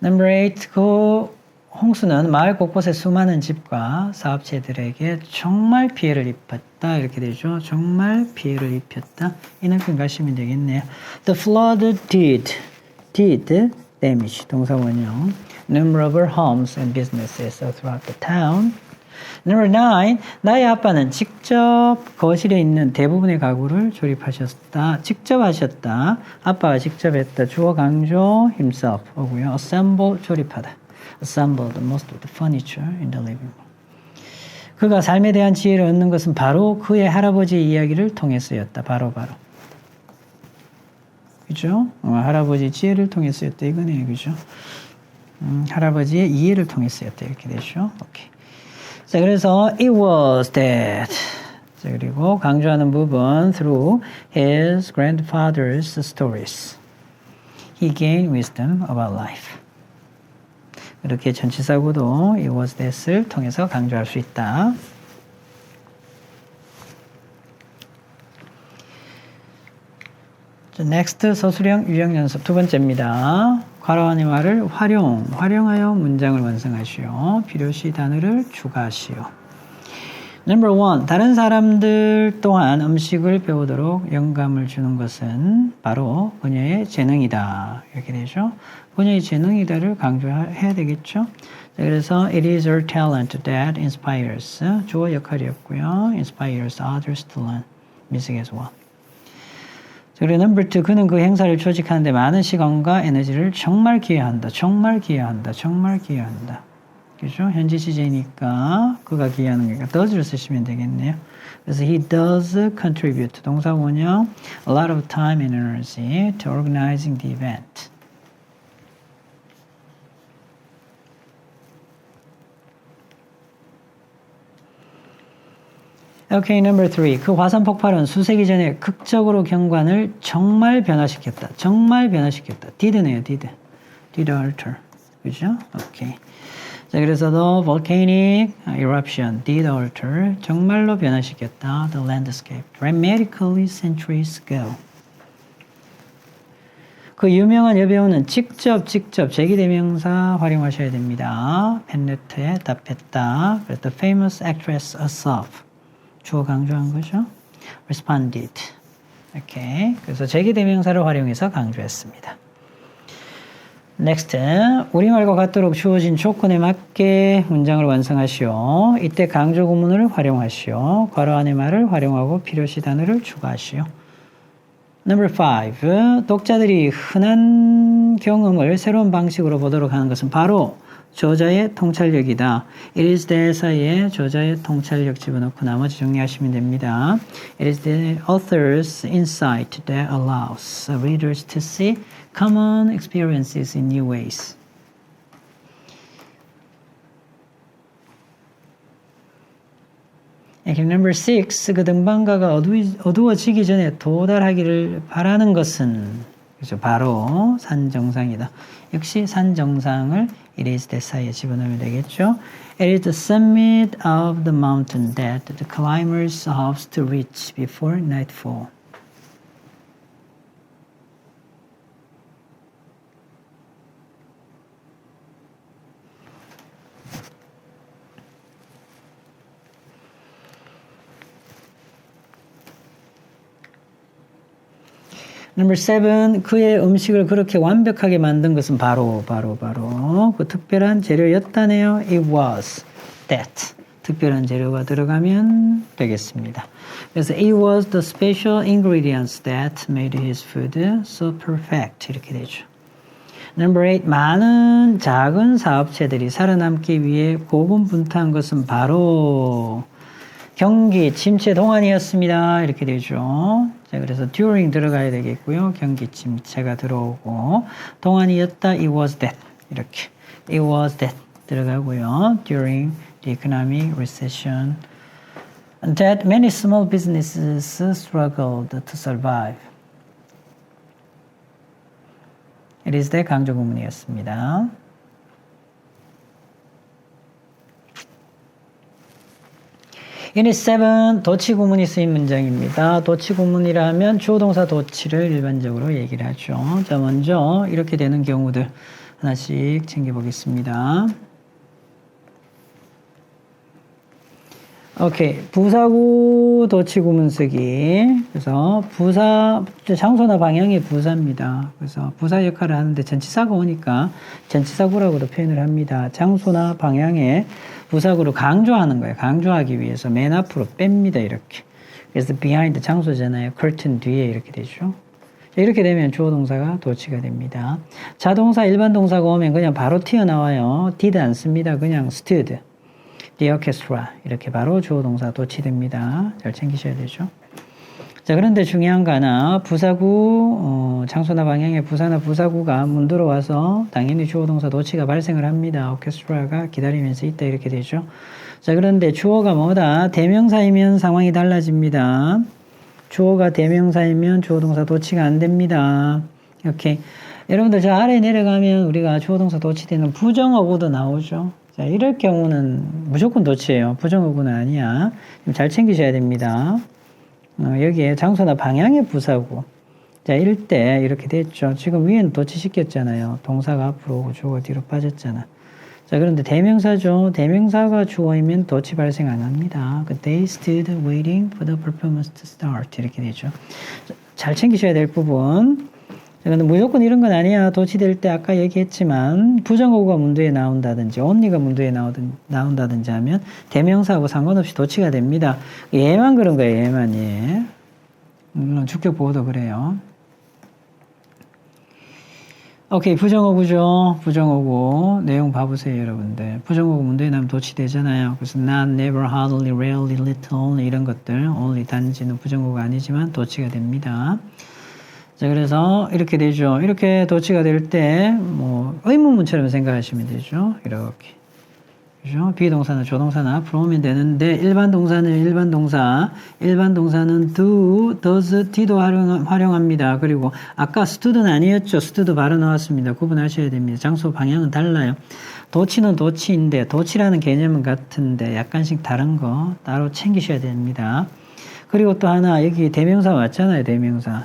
Number 8. 그 홍수는 마을 곳곳의 수많은 집과 사업체들에게 정말 피해를 입혔다. 이렇게 되죠. 정말 피해를 입혔다. 이 느낌 가시면 되겠네요. The flood did damage, 동사 원형. Numerous homes and businesses throughout the town. Number 9. 나의 아빠는 직접 거실에 있는 대부분의 가구를 조립하셨다. 직접 하셨다. 아빠가 직접 했다. 주어 강조 himself 오고요. Assemble 조립하다. Assembled most of the furniture in the living room. 그가 삶에 대한 지혜를 얻는 것은 바로 그의 할아버지의 이야기를 통해서였다. 바로. 그죠? 할아버지 지혜를 통해서였다. 이거네요. 그죠? 할아버지의 이해를 통해서였다. 이렇게 되죠. 오케이. 자, 그래서 it was that. 자, 그리고 강조하는 부분 through his grandfather's stories. He gained wisdom about life. 이렇게 전치사구도 it was that을 통해서 강조할 수 있다. next 서술형 유형 연습 두 번째입니다. 괄호 안의 말을 활용하여 문장을 완성하시오. 필요시 단어를 추가하시오. Number 1. 다른 사람들 또한 음식을 배우도록 영감을 주는 것은 바로 그녀의 재능이다. 이렇게 되죠. 그녀의 재능이다를 강조해야 되겠죠. 그래서 it is her talent that inspires. 주어 역할이었고요. inspires others to learn music as well. 그리고 number 2. 그는 그 행사를 조직하는데 많은 시간과 에너지를 정말 기여한다. 그죠? 현재 시제니까 그가 기여하는 거니까 does를 쓰시면 되겠네요. 그래서 he does contribute. 동사 원형 a lot of time and energy to organizing the event. Okay, number 3. 그 화산 폭발은 수세기 전에 극적으로 경관을 정말 변화시켰다. did네요, did alter. 그죠? 오케이. 자, 그래서 the volcanic eruption did alter. 정말로 변화시켰다. The landscape dramatically centuries ago. 그 유명한 여배우는 직접 제기대명사 활용하셔야 됩니다. 펜네트에 답했다. 그래서 the famous actress herself. 주어 강조한 거죠. responded. 오케이. 그래서 제기대명사를 활용해서 강조했습니다. next. 우리말과 같도록 주어진 조건에 맞게 문장을 완성하시오. 이때 강조 구문을 활용하시오. 괄호 안의 말을 활용하고 필요시 단어를 추가하시오. Number 5. 독자들이 흔한 경험을 새로운 방식으로 보도록 하는 것은 바로 저자의 통찰력이다. It is the 사이에 저자의 통찰력 집어넣고 나머지 정리하시면 됩니다. It is the author's insight that allows readers to see common experiences in new ways. Okay, number 6. 그 등반가가 어두워지기 전에 도달하기를 바라는 것은 그죠? 바로 산 정상이다. 역시 산 정상을 it is the 사이에 집어넣으면 되겠죠. It is the summit of the mountain that the climbers hopes to reach before nightfall. Number 7. 그의 음식을 그렇게 완벽하게 만든 것은 바로 그 특별한 재료였다네요. It was that. 특별한 재료가 들어가면 되겠습니다. 그래서 it was the special ingredients that made his food so perfect. 이렇게 되죠. Number 8. 많은 작은 사업체들이 살아남기 위해 고군분투한 것은 바로 경기 침체 동안이었습니다. 이렇게 되죠. 자, 그래서 during 들어가야 되겠고요. 경기 침체가 들어오고 동안이었다. It was that. 이렇게. It was that 들어가고요. During the economic recession that many small businesses struggled to survive. It is the 강조 구문이었습니다. Unit 7, 도치 구문이 쓰인 문장입니다. 도치 구문이라면 주어 동사 도치를 일반적으로 얘기를 하죠. 자, 먼저 이렇게 되는 경우들 하나씩 챙겨보겠습니다. 오케이. 부사구 도치 구문 쓰기. 그래서 부사, 장소나 방향의 부사입니다. 그래서 부사 역할을 하는데 전치사가 오니까 전치사구라고도 표현을 합니다. 장소나 방향의 부사구로 강조하는 거예요. 강조하기 위해서 맨 앞으로 뺍니다. 이렇게. 그래서 behind 장소잖아요. curtain 뒤에 이렇게 되죠. 이렇게 되면 주어 동사가 도치가 됩니다. 자동사 일반 동사가 오면 그냥 바로 튀어나와요. did 안 씁니다. 그냥 stood. The orchestra. 이렇게 바로 주어 동사 도치됩니다. 잘 챙기셔야 되죠. 자, 그런데 중요한 거 하나, 부사구, 장소나 방향의 부사나 부사구가 문 들어와서 당연히 주어 동사 도치가 발생을 합니다. 오케스트라가 기다리면서 있다 이렇게 되죠. 자, 그런데 주어가 뭐다? 대명사이면 상황이 달라집니다. 주어가 대명사이면 주어 동사 도치가 안 됩니다. 오케이. 여러분들 저 아래 내려가면 우리가 주어 동사 도치되는 부정어구도 나오죠. 자, 이럴 경우는 무조건 도치예요. 부정어구는 아니야. 잘 챙기셔야 됩니다. 여기에 장소나 방향의 부사구. 자, 이럴 때 이렇게 됐죠. 지금 위에는 도치시켰잖아요. 동사가 앞으로 오고 주어가 뒤로 빠졌잖아. 자, 그런데 대명사죠. 대명사가 주어이면 도치 발생 안 합니다. They stood waiting for the performance to start. 이렇게 되죠. 잘 챙기셔야 될 부분. 자, 근데 무조건 이런 건 아니야. 도치될 때 아까 얘기했지만 부정어구가 문두에 나온다든지 only가 문두에 나온다든지 하면 대명사하고 상관없이 도치가 됩니다. 얘만 그런 거예요. 얘만. 예. 물론 주격 보호도 그래요. 오케이. 부정어구죠. 부정어구. 내용 봐보세요, 여러분들. 부정어구 문두에 나오면 도치되잖아요. 그래서 not, never, hardly, rarely, little 이런 것들. only 단지는 부정어구가 아니지만 도치가 됩니다. 자, 그래서 이렇게 되죠. 이렇게 도치가 될 때, 의문문처럼 생각하시면 되죠. 이렇게. 그죠? 비동사나 조동사나 앞으로 오면 되는데, 일반 동사는 do, does, d도 활용합니다. 그리고 아까 stood는 아니었죠. stood 바로 나왔습니다. 구분하셔야 됩니다. 장소 방향은 달라요. 도치는 도치인데, 도치라는 개념은 같은데, 약간씩 다른 거 따로 챙기셔야 됩니다. 그리고 또 하나, 여기 대명사 왔잖아요. 대명사.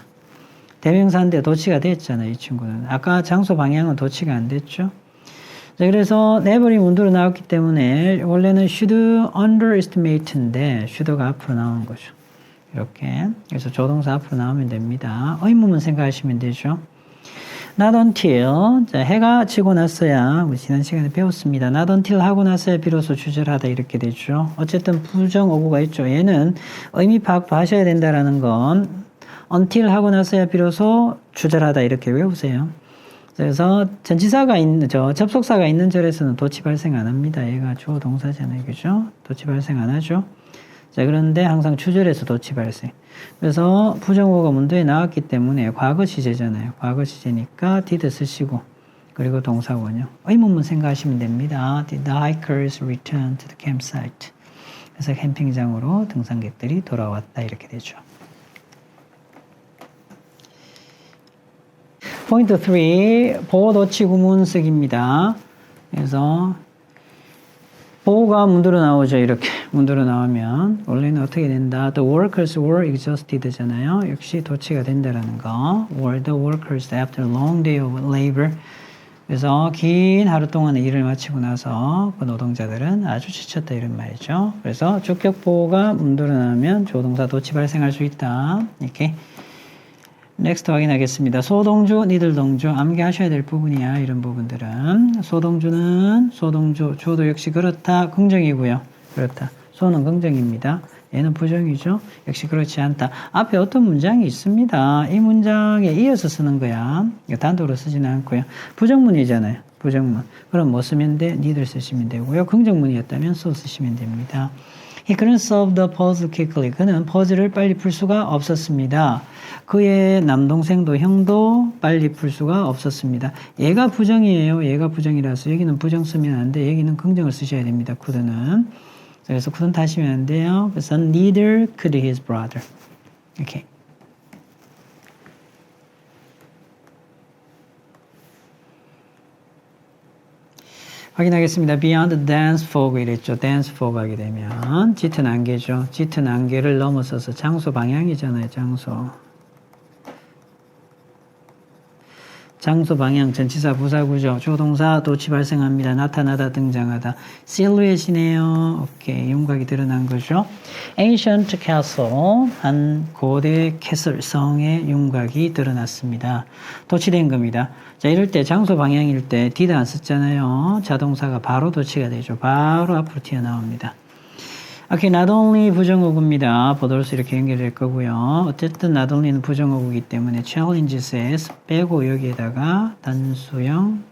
대명사인데 도치가 됐잖아요. 이 친구는. 아까 장소 방향은 도치가 안 됐죠. 자, 그래서 never이 문두로 나왔기 때문에 원래는 should underestimate인데 should가 앞으로 나오는 거죠. 이렇게. 그래서 조동사 앞으로 나오면 됩니다. 의문문 생각하시면 되죠. Not until. 자, 해가 지고 났어야, 우리 지난 시간에 배웠습니다. Not until 하고 나서야 비로소 주절하다 이렇게 되죠. 어쨌든 부정어구가 있죠. 얘는 의미 파악하셔야 된다라는 건 until 하고 나서야 비로소 주절하다 이렇게 외우세요. 그래서 전치사가 있는, 접속사가 있는 절에서는 도치 발생 안 합니다. 얘가 주어 동사잖아요. 그죠? 도치 발생 안 하죠. 자, 그런데 항상 주절에서 도치 발생. 그래서 부정어가 문도에 나왔기 때문에 과거 시제잖아요. 과거 시제니까 did 쓰시고, 그리고 동사원요. 의문문 생각하시면 됩니다. Did the hikers return to the campsite? 그래서 캠핑장으로 등산객들이 돌아왔다. 이렇게 되죠. 포인트 3, 보호 도치 구문식입니다. 그래서 보호가 문도로 나오죠. 이렇게 문도로 나오면 원래는 어떻게 된다? The workers were exhausted잖아요. 역시 도치가 된다라는 거. Were the workers after a long day of labor? 그래서 긴 하루 동안의 일을 마치고 나서 그 노동자들은 아주 지쳤다 이런 말이죠. 그래서 주격 보호가 문도로 나오면 조동사 도치 발생할 수 있다. 이렇게. 넥스트 확인하겠습니다. 소동주, 니들 동주 암기하셔야 될 부분이야. 이런 부분들은 소동주는 소동주, 주어도 역시 그렇다. 긍정이고요. 그렇다. 소는 긍정입니다. 얘는 부정이죠. 역시 그렇지 않다. 앞에 어떤 문장이 있습니다. 이 문장에 이어서 쓰는 거야. 단독으로 쓰지는 않고요. 부정문이잖아요. 부정문. 그럼 뭐 쓰면 돼? 니들 쓰시면 되고요. 긍정문이었다면 so 쓰시면 됩니다. He couldn't solve the puzzle quickly. 그는 퍼즐을 빨리 풀 수가 없었습니다. 그의 남동생도 형도 빨리 풀 수가 없었습니다. 얘가 부정이에요. 얘가 부정이라서 여기는 부정 쓰면 안 돼. 여기는 긍정을 쓰셔야 됩니다. could는. 그래서 couldn't 하시면 안 돼요. 그래서 neither could his brother. 이렇게. 확인하겠습니다. Beyond the dance fog 이랬죠. dance fog 하게 되면 짙은 안개죠. 짙은 안개를 넘어서서 장소 방향이잖아요. 장소 방향 전치사 부사구조 조동사 도치 발생합니다. 나타나다 등장하다. 실루엣이네요. 오케이. 윤곽이 드러난 거죠. Ancient castle 한 고대 캐슬 성의 윤곽이 드러났습니다. 도치된 겁니다. 자, 이럴 때 장소 방향일 때 did 안 썼잖아요. 자동사가 바로 도치가 되죠. 바로 앞으로 튀어나옵니다. 오케이, not only 부정어구입니다. 보도로서 이렇게 연결될 거고요. 어쨌든 not only는 부정어구이기 때문에 challenges에 빼고 여기에다가 단수형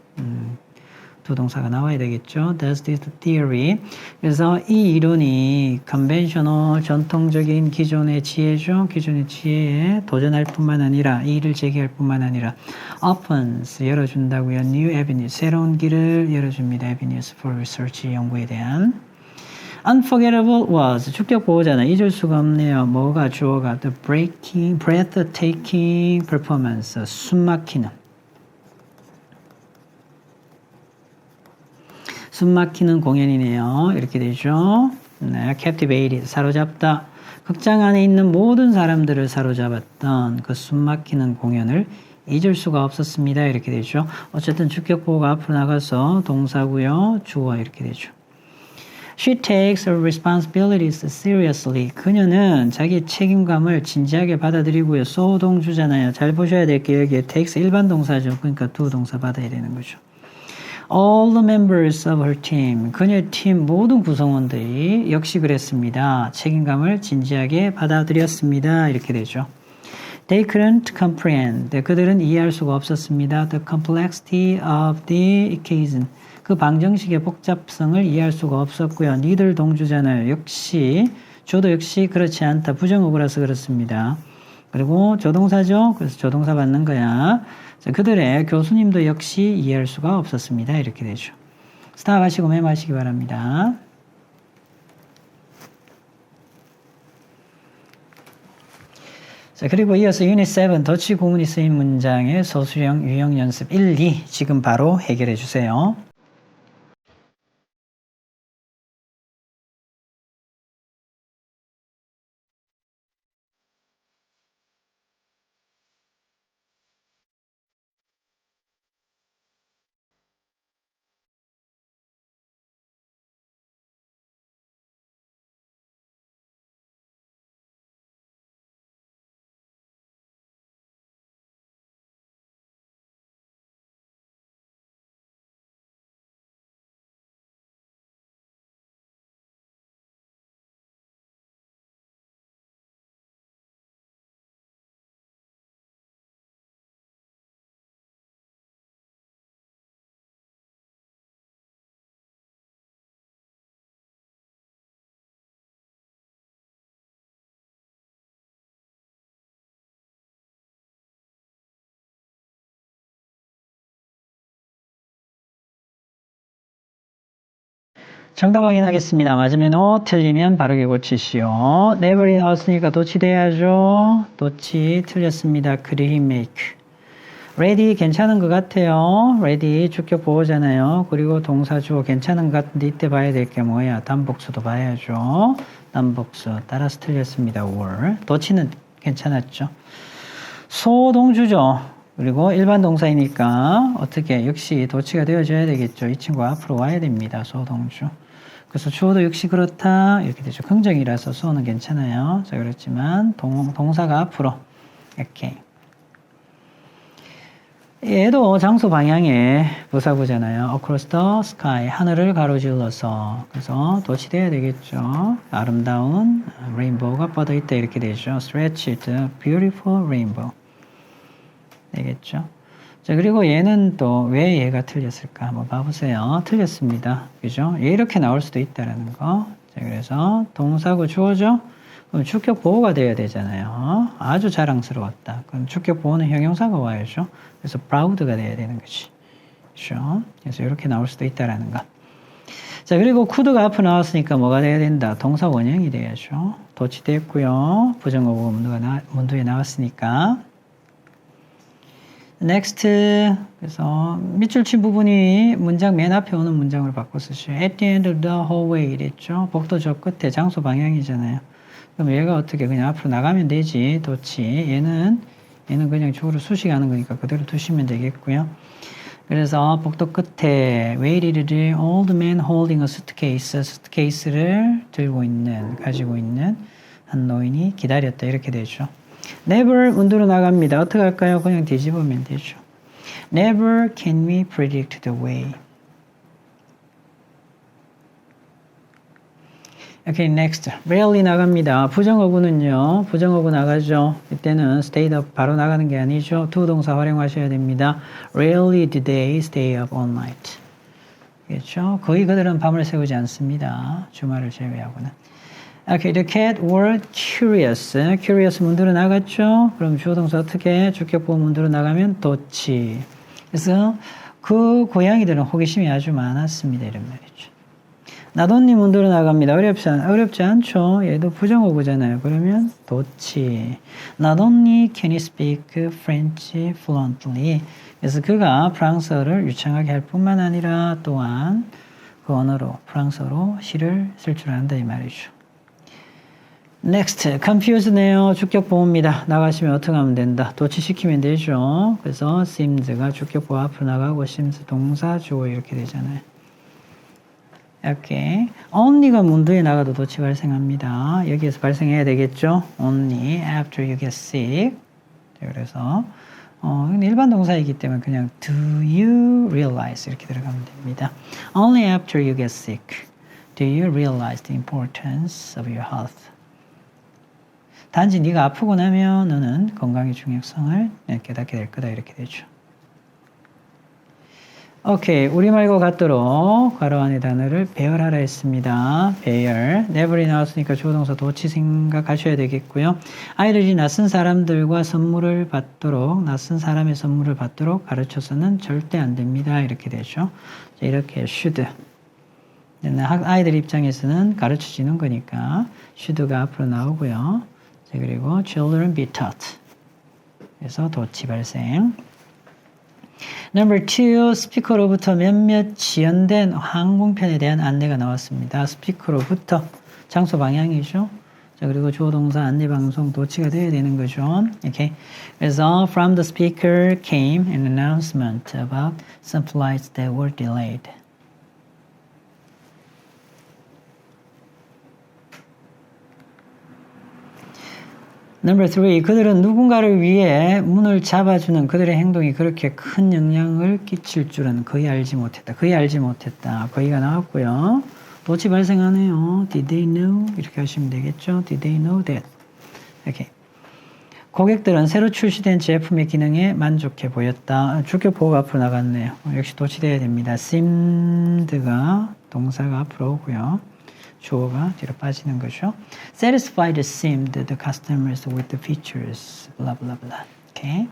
두 동사가 나와야 되겠죠. Does this theory. 그래서 이 이론이 conventional, 전통적인 기존의 지혜죠. 기존의 지혜에 도전할 뿐만 아니라 이 일을 제기할 뿐만 아니라 opens, 열어준다고요. New avenues, 새로운 길을 열어줍니다. avenues for research, 연구에 대한. Unforgettable was 주격 보호잖아. 잊을 수가 없네요. 뭐가 주어가 the breathtaking performance 숨막히는 공연이네요. 이렇게 되죠. 네, captivated 사로잡다. 극장 안에 있는 모든 사람들을 사로잡았던 그 숨막히는 공연을 잊을 수가 없었습니다. 이렇게 되죠. 어쨌든 주격 보호가 앞으로 나가서 동사고요. 주어 이렇게 되죠. She takes her responsibilities seriously. 그녀는 자기 책임감을 진지하게 받아들이고요. 소동주잖아요. 잘 보셔야 될 게 여기에 takes 일반 동사죠. 그러니까 두 동사 받아야 되는 거죠. All the members of her team. 그녀의 팀 모든 구성원들이 역시 그랬습니다. 책임감을 진지하게 받아들였습니다. 이렇게 되죠. They couldn't comprehend. 그들은 이해할 수가 없었습니다. The complexity of the occasion. 그 방정식의 복잡성을 이해할 수가 없었고요. 니들 동주잖아요. 역시 저도 역시 그렇지 않다. 부정어구라서 그렇습니다. 그리고 조동사죠. 그래서 조동사 받는 거야. 그들의 교수님도 역시 이해할 수가 없었습니다. 이렇게 되죠. 스탑하시고 메모하시기 바랍니다. 자, 그리고 이어서 유닛 7 더치 구문이 쓰인 문장의 서술형 유형 연습 1, 2 지금 바로 해결해 주세요. 정답 확인하겠습니다. 맞으면 O, 틀리면 바르게 고치시오. never이 나왔으니까 도치 돼야죠. 도치 틀렸습니다. could he make. ready 괜찮은 것 같아요. ready 주격 보호잖아요. 그리고 동사 주어 괜찮은 것 같은데 이때 봐야 될 게 뭐야? 단복수도 봐야죠. 단복수 따라서 틀렸습니다. were. 도치는 괜찮았죠. 소동주죠. 그리고 일반 동사이니까 어떻게 역시 도치가 되어줘야 되겠죠. 이 친구 앞으로 와야 됩니다. 소동주. 그래서 주어도 역시 그렇다 이렇게 되죠. 긍정이라서 수어는 괜찮아요. 자 그렇지만 동사가 앞으로 이렇게 얘도 장소 방향에 부사구잖아요. across the sky 하늘을 가로질러서 그래서 도치돼야 되겠죠. 아름다운 레인보우가 뻗어 있다 이렇게 되죠. stretched beautiful rainbow 되겠죠. 자 그리고 얘는 또 왜 얘가 틀렸을까 한번 봐보세요. 틀렸습니다. 그죠? 얘 이렇게 나올 수도 있다라는 거. 자 그래서 동사고 주어죠. 그럼 주격 보호가 돼야 되잖아요. 아주 자랑스러웠다. 그럼 주격 보호는 형용사가 와야죠. 그래서 proud가 돼야 되는 거지. 그렇죠? 그래서 이렇게 나올 수도 있다라는 거. 자 그리고 could가 앞으로 나왔으니까 뭐가 돼야 된다? 동사 원형이 돼야죠. 도치됐고요. 부정어구 문두에 나왔으니까. next. 그래서 밑줄 친 부분이 문장 맨 앞에 오는 문장을 바꿔 쓰시죠. at the end of the hallway 이랬죠. 복도 저 끝에 장소 방향이잖아요. 그럼 얘가 어떻게 그냥 앞으로 나가면 되지. 도치. 얘는 그냥 주어로 수식하는 거니까 그대로 두시면 되겠고요. 그래서 복도 끝에 waited old man holding a suitcase. suitcase를 가지고 있는 한 노인이 기다렸다. 이렇게 되죠. never 문두로 나갑니다. 어떻게 할까요? 그냥 뒤집으면 되죠. never can we predict the way. Okay, next. rarely 나갑니다. 부정어구는요. 부정어구 나가죠. 이때는 stayed up 바로 나가는 게 아니죠. to 동사 활용하셔야 됩니다. rarely do they stay up all night. 그렇죠? 거의 그들은 밤을 새우지 않습니다. 주말을 제외하고는. Okay, the cat were curious. curious 문두로 나갔죠. 그럼 주어 동사 어떻게? 주격 보호 문두로 나가면 도치. 그래서 그 고양이들은 호기심이 아주 많았습니다. 이런 말이죠. 나돈니 문두로 나갑니다. 어렵지 않죠? 얘도 부정어구잖아요. 그러면 도치. 나돈니 can you speak French fluently. 그래서 그가 프랑스어를 유창하게 할 뿐만 아니라 또한 그 언어로 프랑스어로 시를 쓸 줄 안다 이 말이죠. next. confused네요. 주격 보호입니다. 나가시면 어떻게 하면 된다? 도치시키면 되죠. 그래서 seems가 주격 보호 앞으로 나가고 seems 동사 주어 이렇게 되잖아요. 이렇게 only가 문두에 나가도 도치 발생합니다. 여기에서 발생해야 되겠죠. only after you get sick. 그래서 일반 동사이기 때문에 그냥 do you realize 이렇게 들어가면 됩니다. only after you get sick do you realize the importance of your health. 단지 네가 아프고 나면 너는 건강의 중요성을 깨닫게 될 거다 이렇게 되죠. 오케이, 우리말과 같도록 괄호 안의 단어를 배열하라 했습니다. 배열. never이 나왔으니까 주어동사 도치 생각하셔야 되겠고요. 아이들이 낯선 사람들과 선물을 받도록, 낯선 사람의 선물을 받도록 가르쳐서는 절대 안 됩니다. 이렇게 되죠. 이렇게 should. 아이들 입장에서는 가르쳐지는 거니까 should가 앞으로 나오고요. 그리고 children be taught. 그래서 도치 발생. Number 2, 스피커로부터 몇몇 지연된 항공편에 대한 안내가 나왔습니다. 스피커로부터 장소 방향이죠. 자, 그리고 주어 동사 안내 방송 도치가 되어야 되는 거죠. 이렇게. 그래서 from the speaker came an announcement about some flights that were delayed. Number 3, 그들은 누군가를 위해 문을 잡아주는 그들의 행동이 그렇게 큰 영향을 끼칠 줄은 거의 알지 못했다. 거의가 나왔고요. 도치 발생하네요. Did they know? 이렇게 하시면 되겠죠. Did they know that? 이렇게. 고객들은 새로 출시된 제품의 기능에 만족해 보였다. 주격 보호가 앞으로 나갔네요. 역시 도치돼야 됩니다. seemed가 동사가 앞으로 오고요. 주어가 뒤로 빠지는 거죠. Satisfied seemed the customers with the features. blah blah blah. Okay.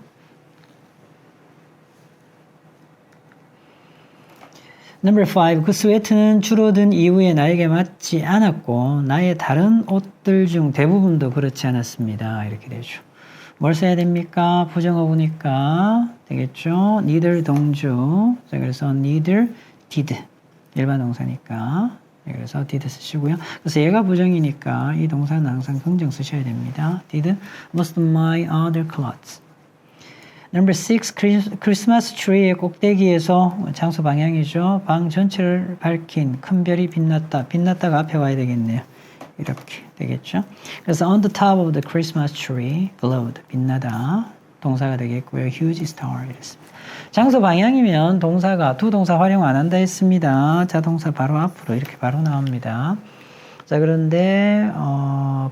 Number 5. 그 스웨트는 줄어든 이후에 나에게 맞지 않았고 나의 다른 옷들 중 대부분도 그렇지 않았습니다. 이렇게 되죠. 뭘 써야 됩니까? 부정어구니까 되겠죠. neither 동주. 자, 그래서 neither did. 일반 동사니까. 그래서 did 쓰시고요. 그래서 얘가 부정이니까 이 동사는 항상 긍정 쓰셔야 됩니다. did most of my other clothes. Number 6. 크리스마스 트리의 꼭대기에서 장소 방향이죠. 방 전체를 밝힌 큰 별이 빛났다. 빛났다가 앞에 와야 되겠네요. 이렇게 되겠죠. 그래서 on the top of the Christmas tree glowed. 빛나다. 동사가 되겠고요. huge star 이랬습니다. 장소 방향이면 동사가 두 동사 활용 안 한다 했습니다. 자동사 바로 앞으로 이렇게 바로 나옵니다. 자, 그런데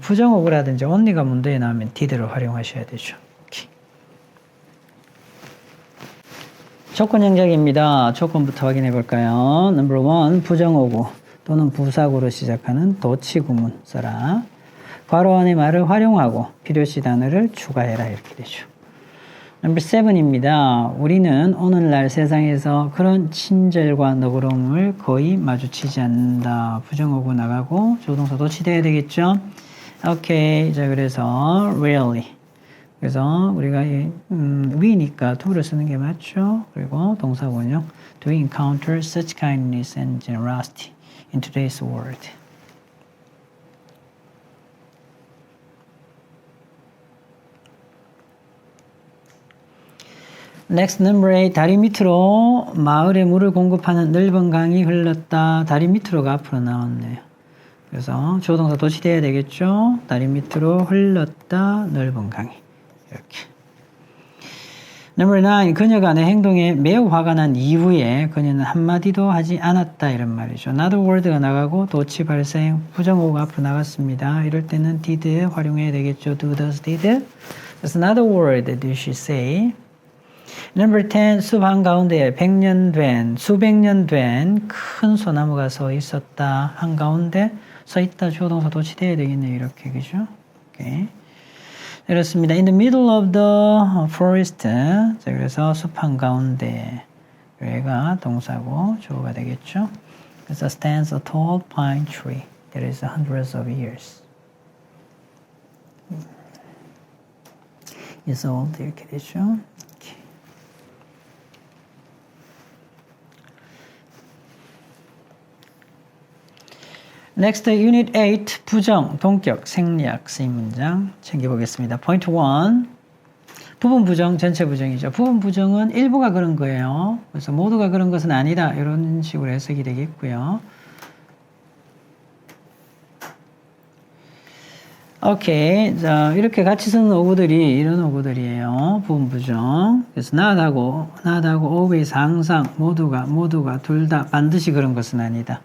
부정어구라든지 only가 문제에 나오면 did를 활용하셔야 되죠. 조건 영작입니다. 조건부터 확인해 볼까요? Number 1. 부정어구 또는 부사구로 시작하는 도치 구문 써라. 괄호 안에 말을 활용하고 필요시 단어를 추가해라. 이렇게 되죠. Number 7입니다. 우리는 오늘날 세상에서 그런 친절과 너그러움을 거의 마주치지 않는다. 부정어구 나가고 조동사 도치돼야 되겠죠? 오케이. 자, 그래서 rarely. 그래서 우리가 we니까 to를 쓰는 게 맞죠. 그리고 동사군요. Do we encounter such kindness and generosity in today's world? Next, number 8. 다리 밑으로 마을에 물을 공급하는 넓은 강이 흘렀다. 다리 밑으로가 앞으로 나왔네요. 그래서 조동사 도치돼야 되겠죠. 다리 밑으로 흘렀다. 넓은 강이. 이렇게. Number 9. 그녀가 내 행동에 매우 화가 난 이후에 그녀는 한마디도 하지 않았다. 이런 말이죠. Not a word가 나가고 도치 발생 부정어구가 앞으로 나갔습니다. 이럴 때는 did 활용해야 되겠죠. Do, does, did. 그래서 not a word did she say. Number 10. 숲 한가운데 수백 년 된 큰 소나무가 서 있었다. 한가운데 서 있다. 조동사 도치돼야 되겠네요. 이렇게, 그죠? 오케이. 이렇습니다. In the middle of the forest. 자, 그래서 숲 한가운데. 얘가 동사고 주어가 되겠죠. 그래서 stands a tall pine tree that is hundreds of years. is old. 이렇게 되죠. Next, Unit 8, 부정, 동격, 생략, 쓰인 문장 챙겨보겠습니다. Point 1, 부분 부정, 전체 부정이죠. 부분 부정은 일부가 그런 거예요. 그래서 모두가 그런 것은 아니다. 이런 식으로 해석이 되겠고요. 오케이. 자, 이렇게 같이 쓰는 어구들이 이런 어구들이에요. 부분 부정. 그래서 not하고 always, 항상, 모두가, 둘 다, 반드시 그런 것은 아니다.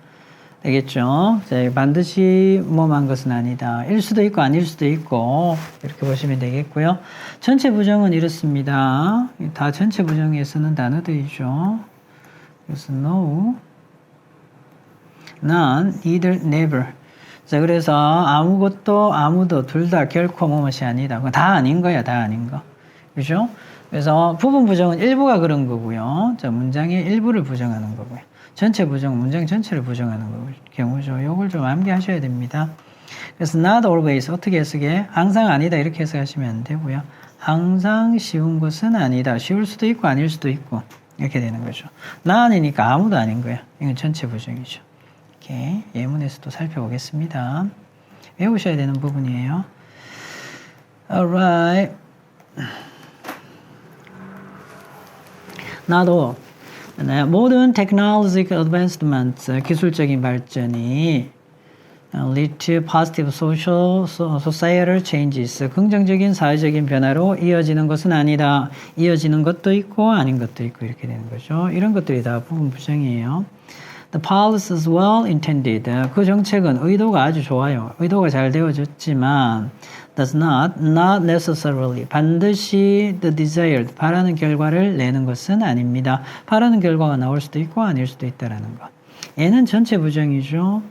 되겠죠? 자, 반드시 뭐만 것은 아니다. 일 수도 있고 아닐 수도 있고 이렇게 보시면 되겠고요. 전체 부정은 이렇습니다. 다 전체 부정에 쓰는 단어들이죠. 그래서 no, none, neither, never. 자, 그래서 아무도, 둘 다 결코 뭐뭇이 아니다. 그건 다 아닌 거야, 다 아닌 거. 그죠? 그래서 부분 부정은 일부가 그런 거고요. 자, 문장의 일부를 부정하는 거고요. 전체 부정, 문장 전체를 부정하는 경우죠. 이걸 좀 암기하셔야 됩니다. 그래서 not always 어떻게 해석해? 항상 아니다 이렇게 해석하시면 안 되고요. 항상 쉬운 것은 아니다. 쉬울 수도 있고 아닐 수도 있고 이렇게 되는 거죠. none이니까 아무도 아닌 거예요. 이건 전체 부정이죠. 이렇게 예문에서도 살펴보겠습니다. 외우셔야 되는 부분이에요. Alright. not all. 모든 technological advancements, 기술적인 발전이 lead to positive societal changes, 긍정적인 사회적인 변화로 이어지는 것은 아니다. 이어지는 것도 있고 아닌 것도 있고 이렇게 되는 거죠. 이런 것들이 다 부분 부정이에요. The policy is well intended. 그 정책은 의도가 아주 좋아요. 의도가 잘 되어졌지만 does not necessarily 반드시 the desired 바라는 결과를 내는 것은 아닙니다. 바라는 결과가 나올 수도 있고 아닐 수도 있다라는 것. 얘는 전체 부정이죠.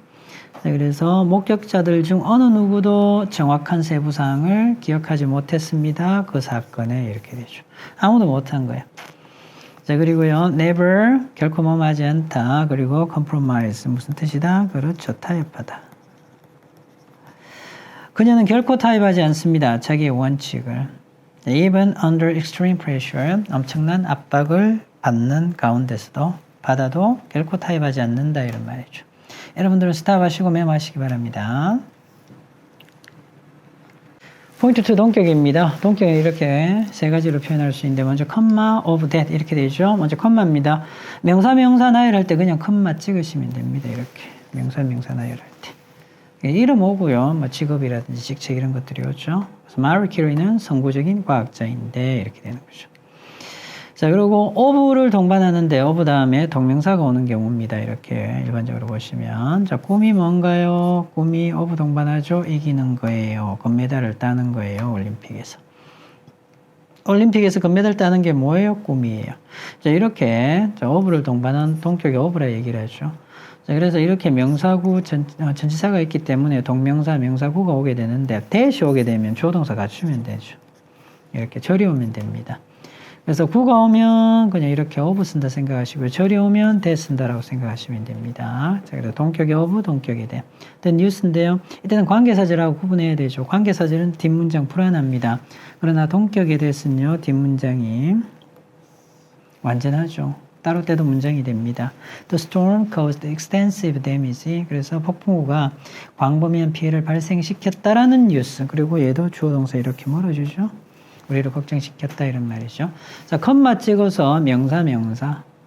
그래서 목격자들 중 어느 누구도 정확한 세부 사항을 기억하지 못했습니다. 그 사건에 이렇게 되죠. 아무도 못한 거예요. 자, 그리고요, never, 결코 뭐하지 않다. 그리고 compromise, 무슨 뜻이다? 그렇죠, 타협하다. 그녀는 결코 타협하지 않습니다. 자기의 원칙을. Even under extreme pressure, 엄청난 압박을 받는 가운데서도, 받아도 결코 타협하지 않는다, 이런 말이죠. 여러분들은 스탑하시고 메모하시기 바랍니다. 포인트 2 동격입니다. 동격은 이렇게 세 가지로 표현할 수 있는데 먼저 컴마 of that 이렇게 되죠. 먼저 컴마입니다. 명사 나열할 때 그냥 컴마 찍으시면 됩니다. 이렇게 명사 나열할 때 이름 오고요. 뭐 직업이라든지 직책 이런 것들이 오죠. 그래서 마리 큐리는 선구적인 과학자인데 이렇게 되는 거죠. 자, 그리고 of를 동반하는데 of 다음에 동명사가 오는 경우입니다. 이렇게 일반적으로 보시면 자, 꿈이 뭔가요? 꿈이 of 동반하죠. 이기는 거예요. 금메달을 따는 거예요. 올림픽에서 금메달 따는 게 뭐예요? 꿈이에요. 자, 이렇게 자, of를 동반한 동격의 of라 얘기를 하죠. 자, 그래서 이렇게 명사구 전치사가 있기 때문에 동명사 명사구가 오게 되는데 대시 오게 되면 조동사 갖추면 되죠. 이렇게 절이 오면 됩니다. 그래서 구가 오면 그냥 이렇게 of 쓴다 생각하시고요. 절이 오면 대 쓴다라고 생각하시면 됩니다. 자, 그래서 동격의 of, 동격의 대. then use인데요. 이때는 관계사절하고 구분해야 되죠. 관계사절은 뒷문장 불안합니다. 그러나 동격의 대는요, 뒷문장이 완전하죠. 따로 때도 문장이 됩니다. The storm caused extensive damage. 그래서 폭풍우가 광범위한 피해를 발생시켰다라는 뉴스. 그리고 얘도 주어 동사 이렇게 몰아주죠. 우리를 걱정시켰다 이런 말이죠. 자, 컴마 찍어서 명사,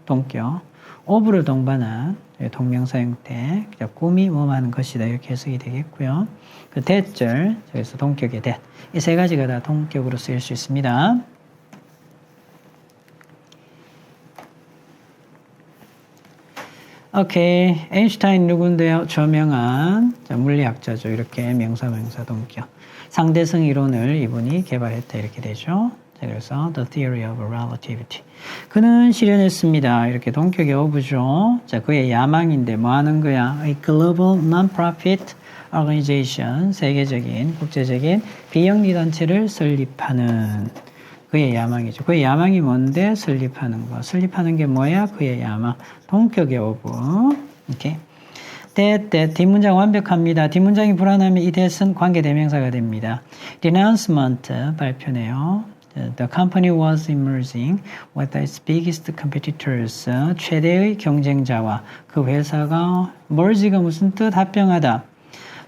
동격, of를 동반한 동명사 형태, 꿈이 뭐하는 것이다 이렇게 해석이 되겠고요. 그 대절, 그래서 동격의 대, 이 세 가지가 다 동격으로 쓰일 수 있습니다. 오케이, 에인슈타인 누군데요? 저명한 물리학자죠. 이렇게 명사, 동격. 상대성 이론을 이분이 개발했다 이렇게 되죠. 자, 그래서 The Theory of Relativity. 그는 실현했습니다. 이렇게 동격의 of죠. 자, 그의 야망인데 뭐 하는 거야? A global non-profit organization, 세계적인 국제적인 비영리 단체를 설립하는 그의 야망이죠. 그의 야망이 뭔데? 설립하는 거. 설립하는 게 뭐야? 그의 야망. 동격의 of. 이렇게. 뒷문장 완벽합니다. 뒷문장이 불안하면 이 that은 관계대명사가 됩니다. Denouncement 발표네요. The company was emerging with its biggest competitors. 최대의 경쟁자와 그 회사가 merge가 무슨 뜻? 합병하다.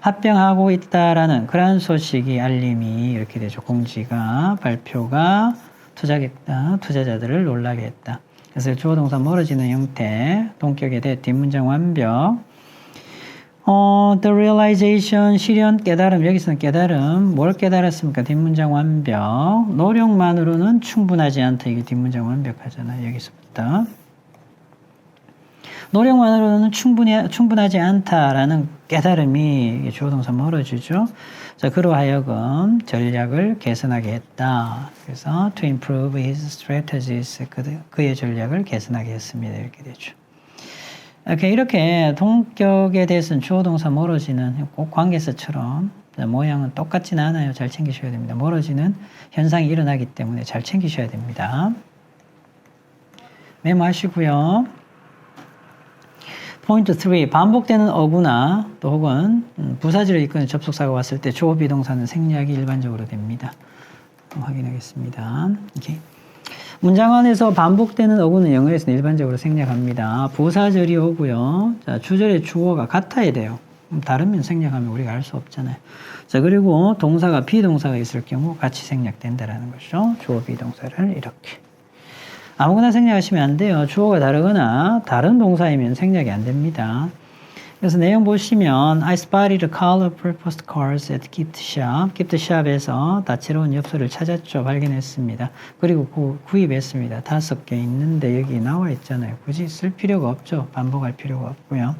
합병하고 있다라는 그러한 소식이 알림이 이렇게 되죠. 공지가 발표가 투자자들을 놀라게 했다. 그래서 주어 동사 멀어지는 형태 동격의 대 뒷문장 완벽. The realization, 실현, 깨달음. 여기서는 깨달음. 뭘 깨달았습니까? 뒷문장 완벽. 노력만으로는 충분하지 않다. 이게 뒷문장 완벽하잖아요. 여기서부터. 노력만으로는 충분하지 않다라는 깨달음이 주어동사 멀어지죠. 자, 그로 하여금 전략을 개선하게 했다. 그래서 to improve his strategies. 그의 전략을 개선하게 했습니다. 이렇게 되죠. 이렇게 동격에 대해서는 주어동사 멀어지는 꼭 관계사처럼 모양은 똑같진 않아요. 잘 챙기셔야 됩니다. 멀어지는 현상이 일어나기 때문에 잘 챙기셔야 됩니다. 메모하시고요. 포인트 3. 반복되는 어구나 또 혹은 부사지를 이끄는 접속사가 왔을 때 주어 비동사는 생략이 일반적으로 됩니다. 확인하겠습니다. 이렇게. 문장 안에서 반복되는 어구는 영어에서는 일반적으로 생략합니다. 부사절이 오고요. 자, 주절의 주어가 같아야 돼요. 다르면 생략하면 우리가 알 수 없잖아요. 자, 그리고 동사가 비동사가 있을 경우 같이 생략된다라는 거죠. 주어 비동사를 이렇게. 아무거나 생략하시면 안 돼요. 주어가 다르거나 다른 동사이면 생략이 안 됩니다. 그래서 내용 보시면 I spotted color purple cars at gift shop. gift shop에서 다채로운 엽서를 찾았죠. 발견했습니다. 그리고 구입했습니다. 5개 있는데 여기 나와 있잖아요. 굳이 쓸 필요가 없죠. 반복할 필요가 없고요.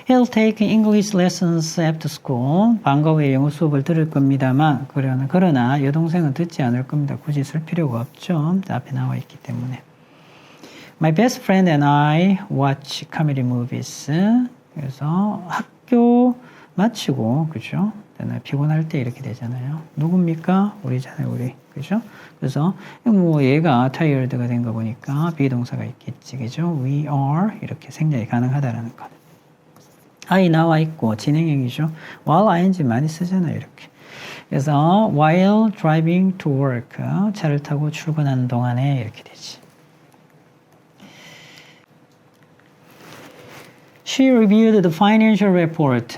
He'll take English lessons after school. 방과 후에 영어 수업을 들을 겁니다만 그러나 여동생은 듣지 않을 겁니다. 굳이 쓸 필요가 없죠. 앞에 나와 있기 때문에. My best friend and I watch comedy movies. 그래서 학교 마치고, 그죠? 피곤할 때 이렇게 되잖아요. 누굽니까? 우리잖아요, 우리. 그죠? 그래서 뭐 얘가 tired가 된 거 보니까 비동사가 있겠지. 그죠? We are 이렇게 생략이 가능하다라는 것. I 나와 있고 진행형이죠. while ing 많이 쓰잖아요, 이렇게. 그래서 while driving to work 차를 타고 출근하는 동안에 이렇게 되지. She reviewed the financial report.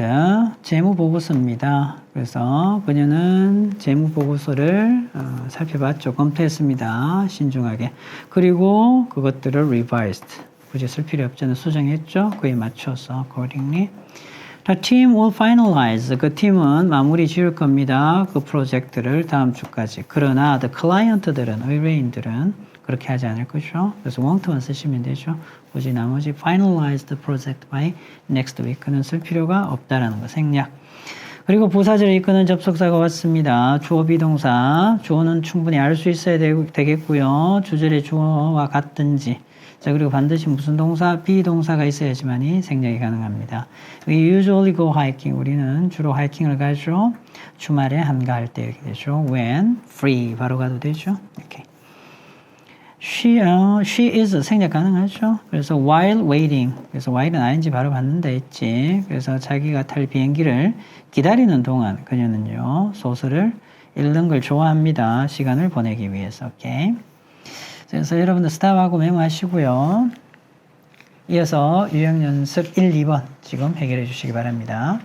재무보고서입니다. 그래서 그녀는 재무보고서를 살펴봤죠. 검토했습니다. 신중하게. 그리고 그것들을 revised. 굳이 쓸 필요 없잖아요. 수정했죠. 그에 맞춰서 accordingly. The team will finalize. 그 팀은 마무리 지을 겁니다. 그 프로젝트를 다음 주까지. 그러나 the client들은, 의뢰인들은 그렇게 하지 않을 거죠. 그래서 won't만 쓰시면 되죠. 굳이 나머지 finalize the project by next week는 쓸 필요가 없다라는 거 생략. 그리고 부사절을 이끄는 접속사가 왔습니다. 주어 비동사. 주어는 충분히 알 수 있어야 되겠고요. 주절의 주어와 같든지. 자, 그리고 반드시 무슨 동사? 비동사가 있어야지만이 생략이 가능합니다. We usually go hiking. 우리는 주로 하이킹을 가죠. 주말에 한가할 때 이렇게 되죠. When free. 바로 가도 되죠. 이렇게. She is 생략 가능하죠. 그래서 while waiting. 그래서 while은 ing 바로 받는다 했지. 그래서 자기가 탈 비행기를 기다리는 동안 그녀는요. 소설을 읽는 걸 좋아합니다. 시간을 보내기 위해서. 오케이. 그래서 여러분들 스탑하고 메모하시고요. 이어서 유형 연습 1, 2번 지금 해결해 주시기 바랍니다.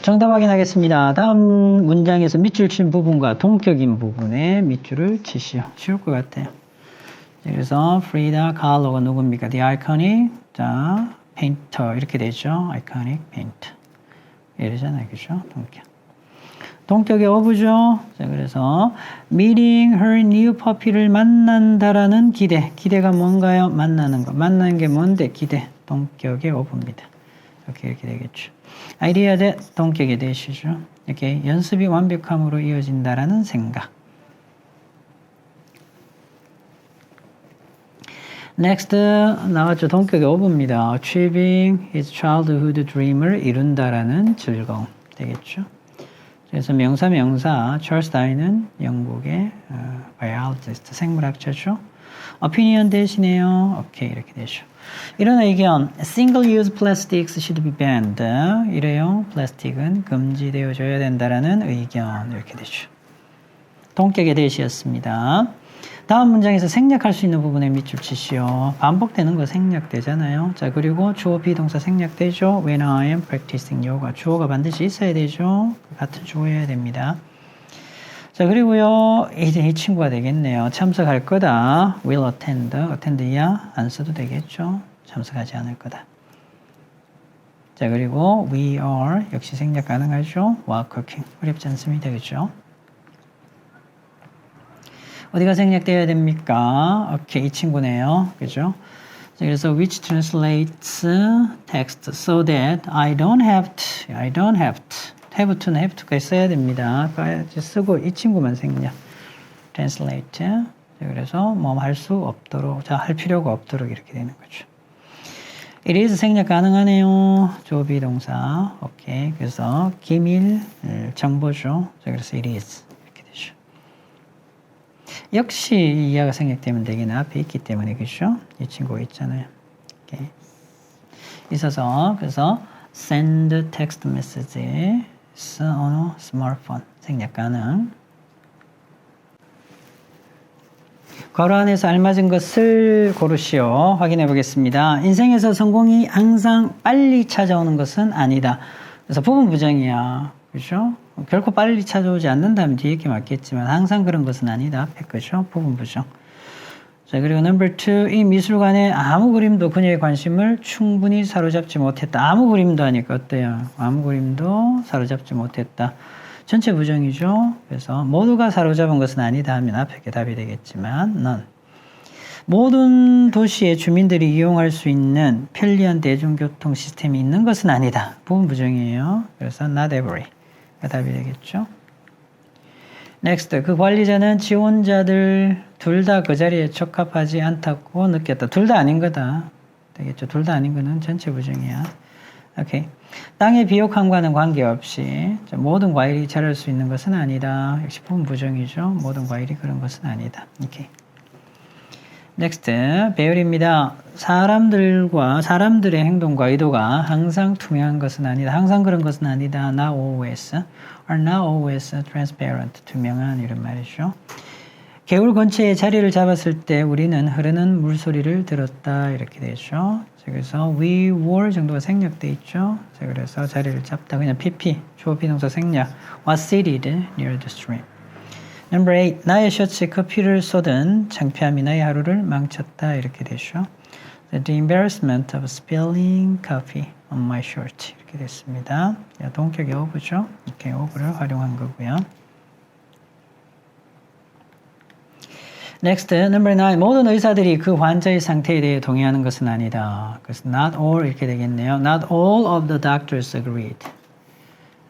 정답 확인하겠습니다. 다음 문장에서 밑줄 친 부분과 동격인 부분에 밑줄을 치시오. 쉬울 것 같아요. 그래서 Frida Kahlo가 누굽니까? The iconic, 자, painter 이렇게 되죠. iconic painter 이러잖아요, 그죠? 동격. 동격의 어부죠. 자, 그래서 meeting her new puppy를 만난다라는 기대. 기대가 뭔가요? 만나는 거. 만나는 게 뭔데? 기대. 동격의 어부입니다. 이렇게 되겠죠. 아이디어 대 동격의 대시죠. 이렇게 연습이 완벽함으로 이어진다라는 생각. Next 나왔죠. 동격의 어부입니다. Achieving his childhood dream을 이룬다라는 즐거움 되겠죠. 그래서 명사 찰스 다윈은 영국의 biologist 생물학자죠. opinion 대신에요. 오케이 이렇게 되죠. 이런 의견 single-use plastics should be banned. 일회용 플라스틱은 금지되어져야 된다라는 의견 이렇게 되죠. 동격의 대시였습니다. 다음 문장에서 생략할 수 있는 부분에 밑줄 치시오. 반복되는 거 생략되잖아요. 자, 그리고 주어 비동사 생략되죠. When I am practicing yoga. 주어가 반드시 있어야 되죠. 같은 주어여야 됩니다. 자, 그리고요. 이제 이 친구가 되겠네요. 참석할 거다. will attend. attend야 안 써도 되겠죠. 참석하지 않을 거다. 자, 그리고 we are 역시 생략 가능하죠. while cooking. 어렵지 않습니다. 그렇죠? 어디가 생략되어야 됩니까? 오케이, 이 친구네요. 그죠? 그래서 which translates text so that I don't have to는 have to까지 써야 됩니다. 쓰고 이 친구만 생략. translate. 그래서 뭐 할 수 없도록, 자, 할 필요가 없도록 이렇게 되는 거죠. it is 생략 가능하네요. 조비동사. 오케이. 그래서 기밀 정보죠. 그래서 it is. 역시 이하가 생략되면 되기는 앞에 있기 때문에 그죠? 이 친구가 있잖아요. 오케이. 있어서 그래서 send text message on smartphone. 생략 가능. 괄호 안에서 알맞은 것을 고르시오. 확인해 보겠습니다. 인생에서 성공이 항상 빨리 찾아오는 것은 아니다. 그래서 부분 부정이야. 그죠? 결코 빨리 찾아오지 않는다면 뒤에 게 맞겠지만 항상 그런 것은 아니다. 앞에 거죠? 부분 부정. 자, 그리고 넘버 2. 이 미술관에 아무 그림도 그녀의 관심을 충분히 사로잡지 못했다. 아무 그림도 하니까 어때요? 아무 그림도 사로잡지 못했다. 전체 부정이죠. 그래서 모두가 사로잡은 것은 아니다 하면 앞에 게 답이 되겠지만 none. 모든 도시의 주민들이 이용할 수 있는 편리한 대중교통 시스템이 있는 것은 아니다. 부분 부정이에요. 그래서 not every가 답이 되겠죠. next. 그 관리자는 지원자들 둘 다 그 자리에 적합하지 않다고 느꼈다. 둘 다 아닌 거다. 되겠죠. 둘 다 아닌 거는 전체 부정이야. 오케이. 땅의 비옥함과는 관계없이 모든 과일이 자랄 수 있는 것은 아니다. 역시 부분 부정이죠. 모든 과일이 그런 것은 아니다. 오케이. next. 배열입니다. 사람들의 행동과 의도가 항상 투명한 것은 아니다. 항상 그런 것은 아니다. Not always. Are not always transparent. 투명한 이런 말이죠. 개울 근처에 자리를 잡았을 때 우리는 흐르는 물소리를 들었다. 이렇게 되죠. 그래서 we were 정도가 생략돼 있죠. 그래서 자리를 잡다. 그냥 PP, 주어 비동사 생략. was seated near the stream. Number 8. 나의 셔츠에 커피를 쏟은 창피함이 나의 하루를 망쳤다. 이렇게 되죠. The embarrassment of spilling coffee on my shirt. 이렇게 됐습니다. 동격의 over죠. 이렇게 over를 활용한 거고요. Next, number 9. 모든 의사들이 그 환자의 상태에 대해 동의하는 것은 아니다. 그래서 not all 이렇게 되겠네요. Not all of the doctors agreed.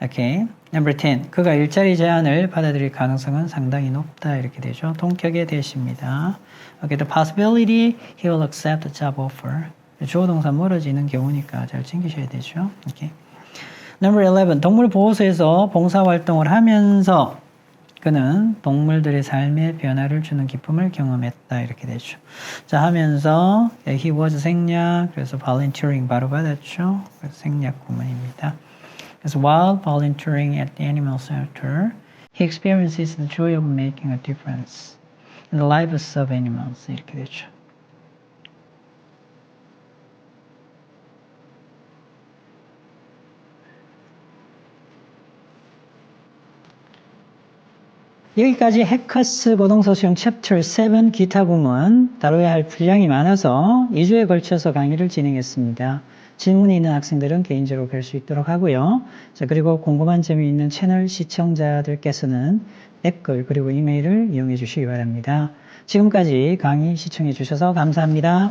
Okay. Number 10. 그가 일자리 제안을 받아들일 가능성은 상당히 높다. 이렇게 되죠. 동격의 대시입니다. Okay. The possibility he will accept the job offer. 주어 동사 멀어지는 경우니까 잘 챙기셔야 되죠. Okay. Number 11. 동물 보호소에서 봉사활동을 하면서 그는 동물들의 삶에 변화를 주는 기쁨을 경험했다. 이렇게 되죠. 자, 하면서 he was 생략, 그래서 volunteering 바로 받았죠. 그래서 생략 구문입니다. 그래서 while volunteering at the animal shelter, he experiences the joy of making a difference in the lives of animals. 이렇게 되죠. 여기까지 해커스 고등소수형 챕터 7 기타 부문 다뤄야 할 분량이 많아서 2주에 걸쳐서 강의를 진행했습니다. 질문이 있는 학생들은 개인적으로 뵐 수 있도록 하고요. 자, 그리고 궁금한 점이 있는 채널 시청자들께서는 댓글 그리고 이메일을 이용해 주시기 바랍니다. 지금까지 강의 시청해 주셔서 감사합니다.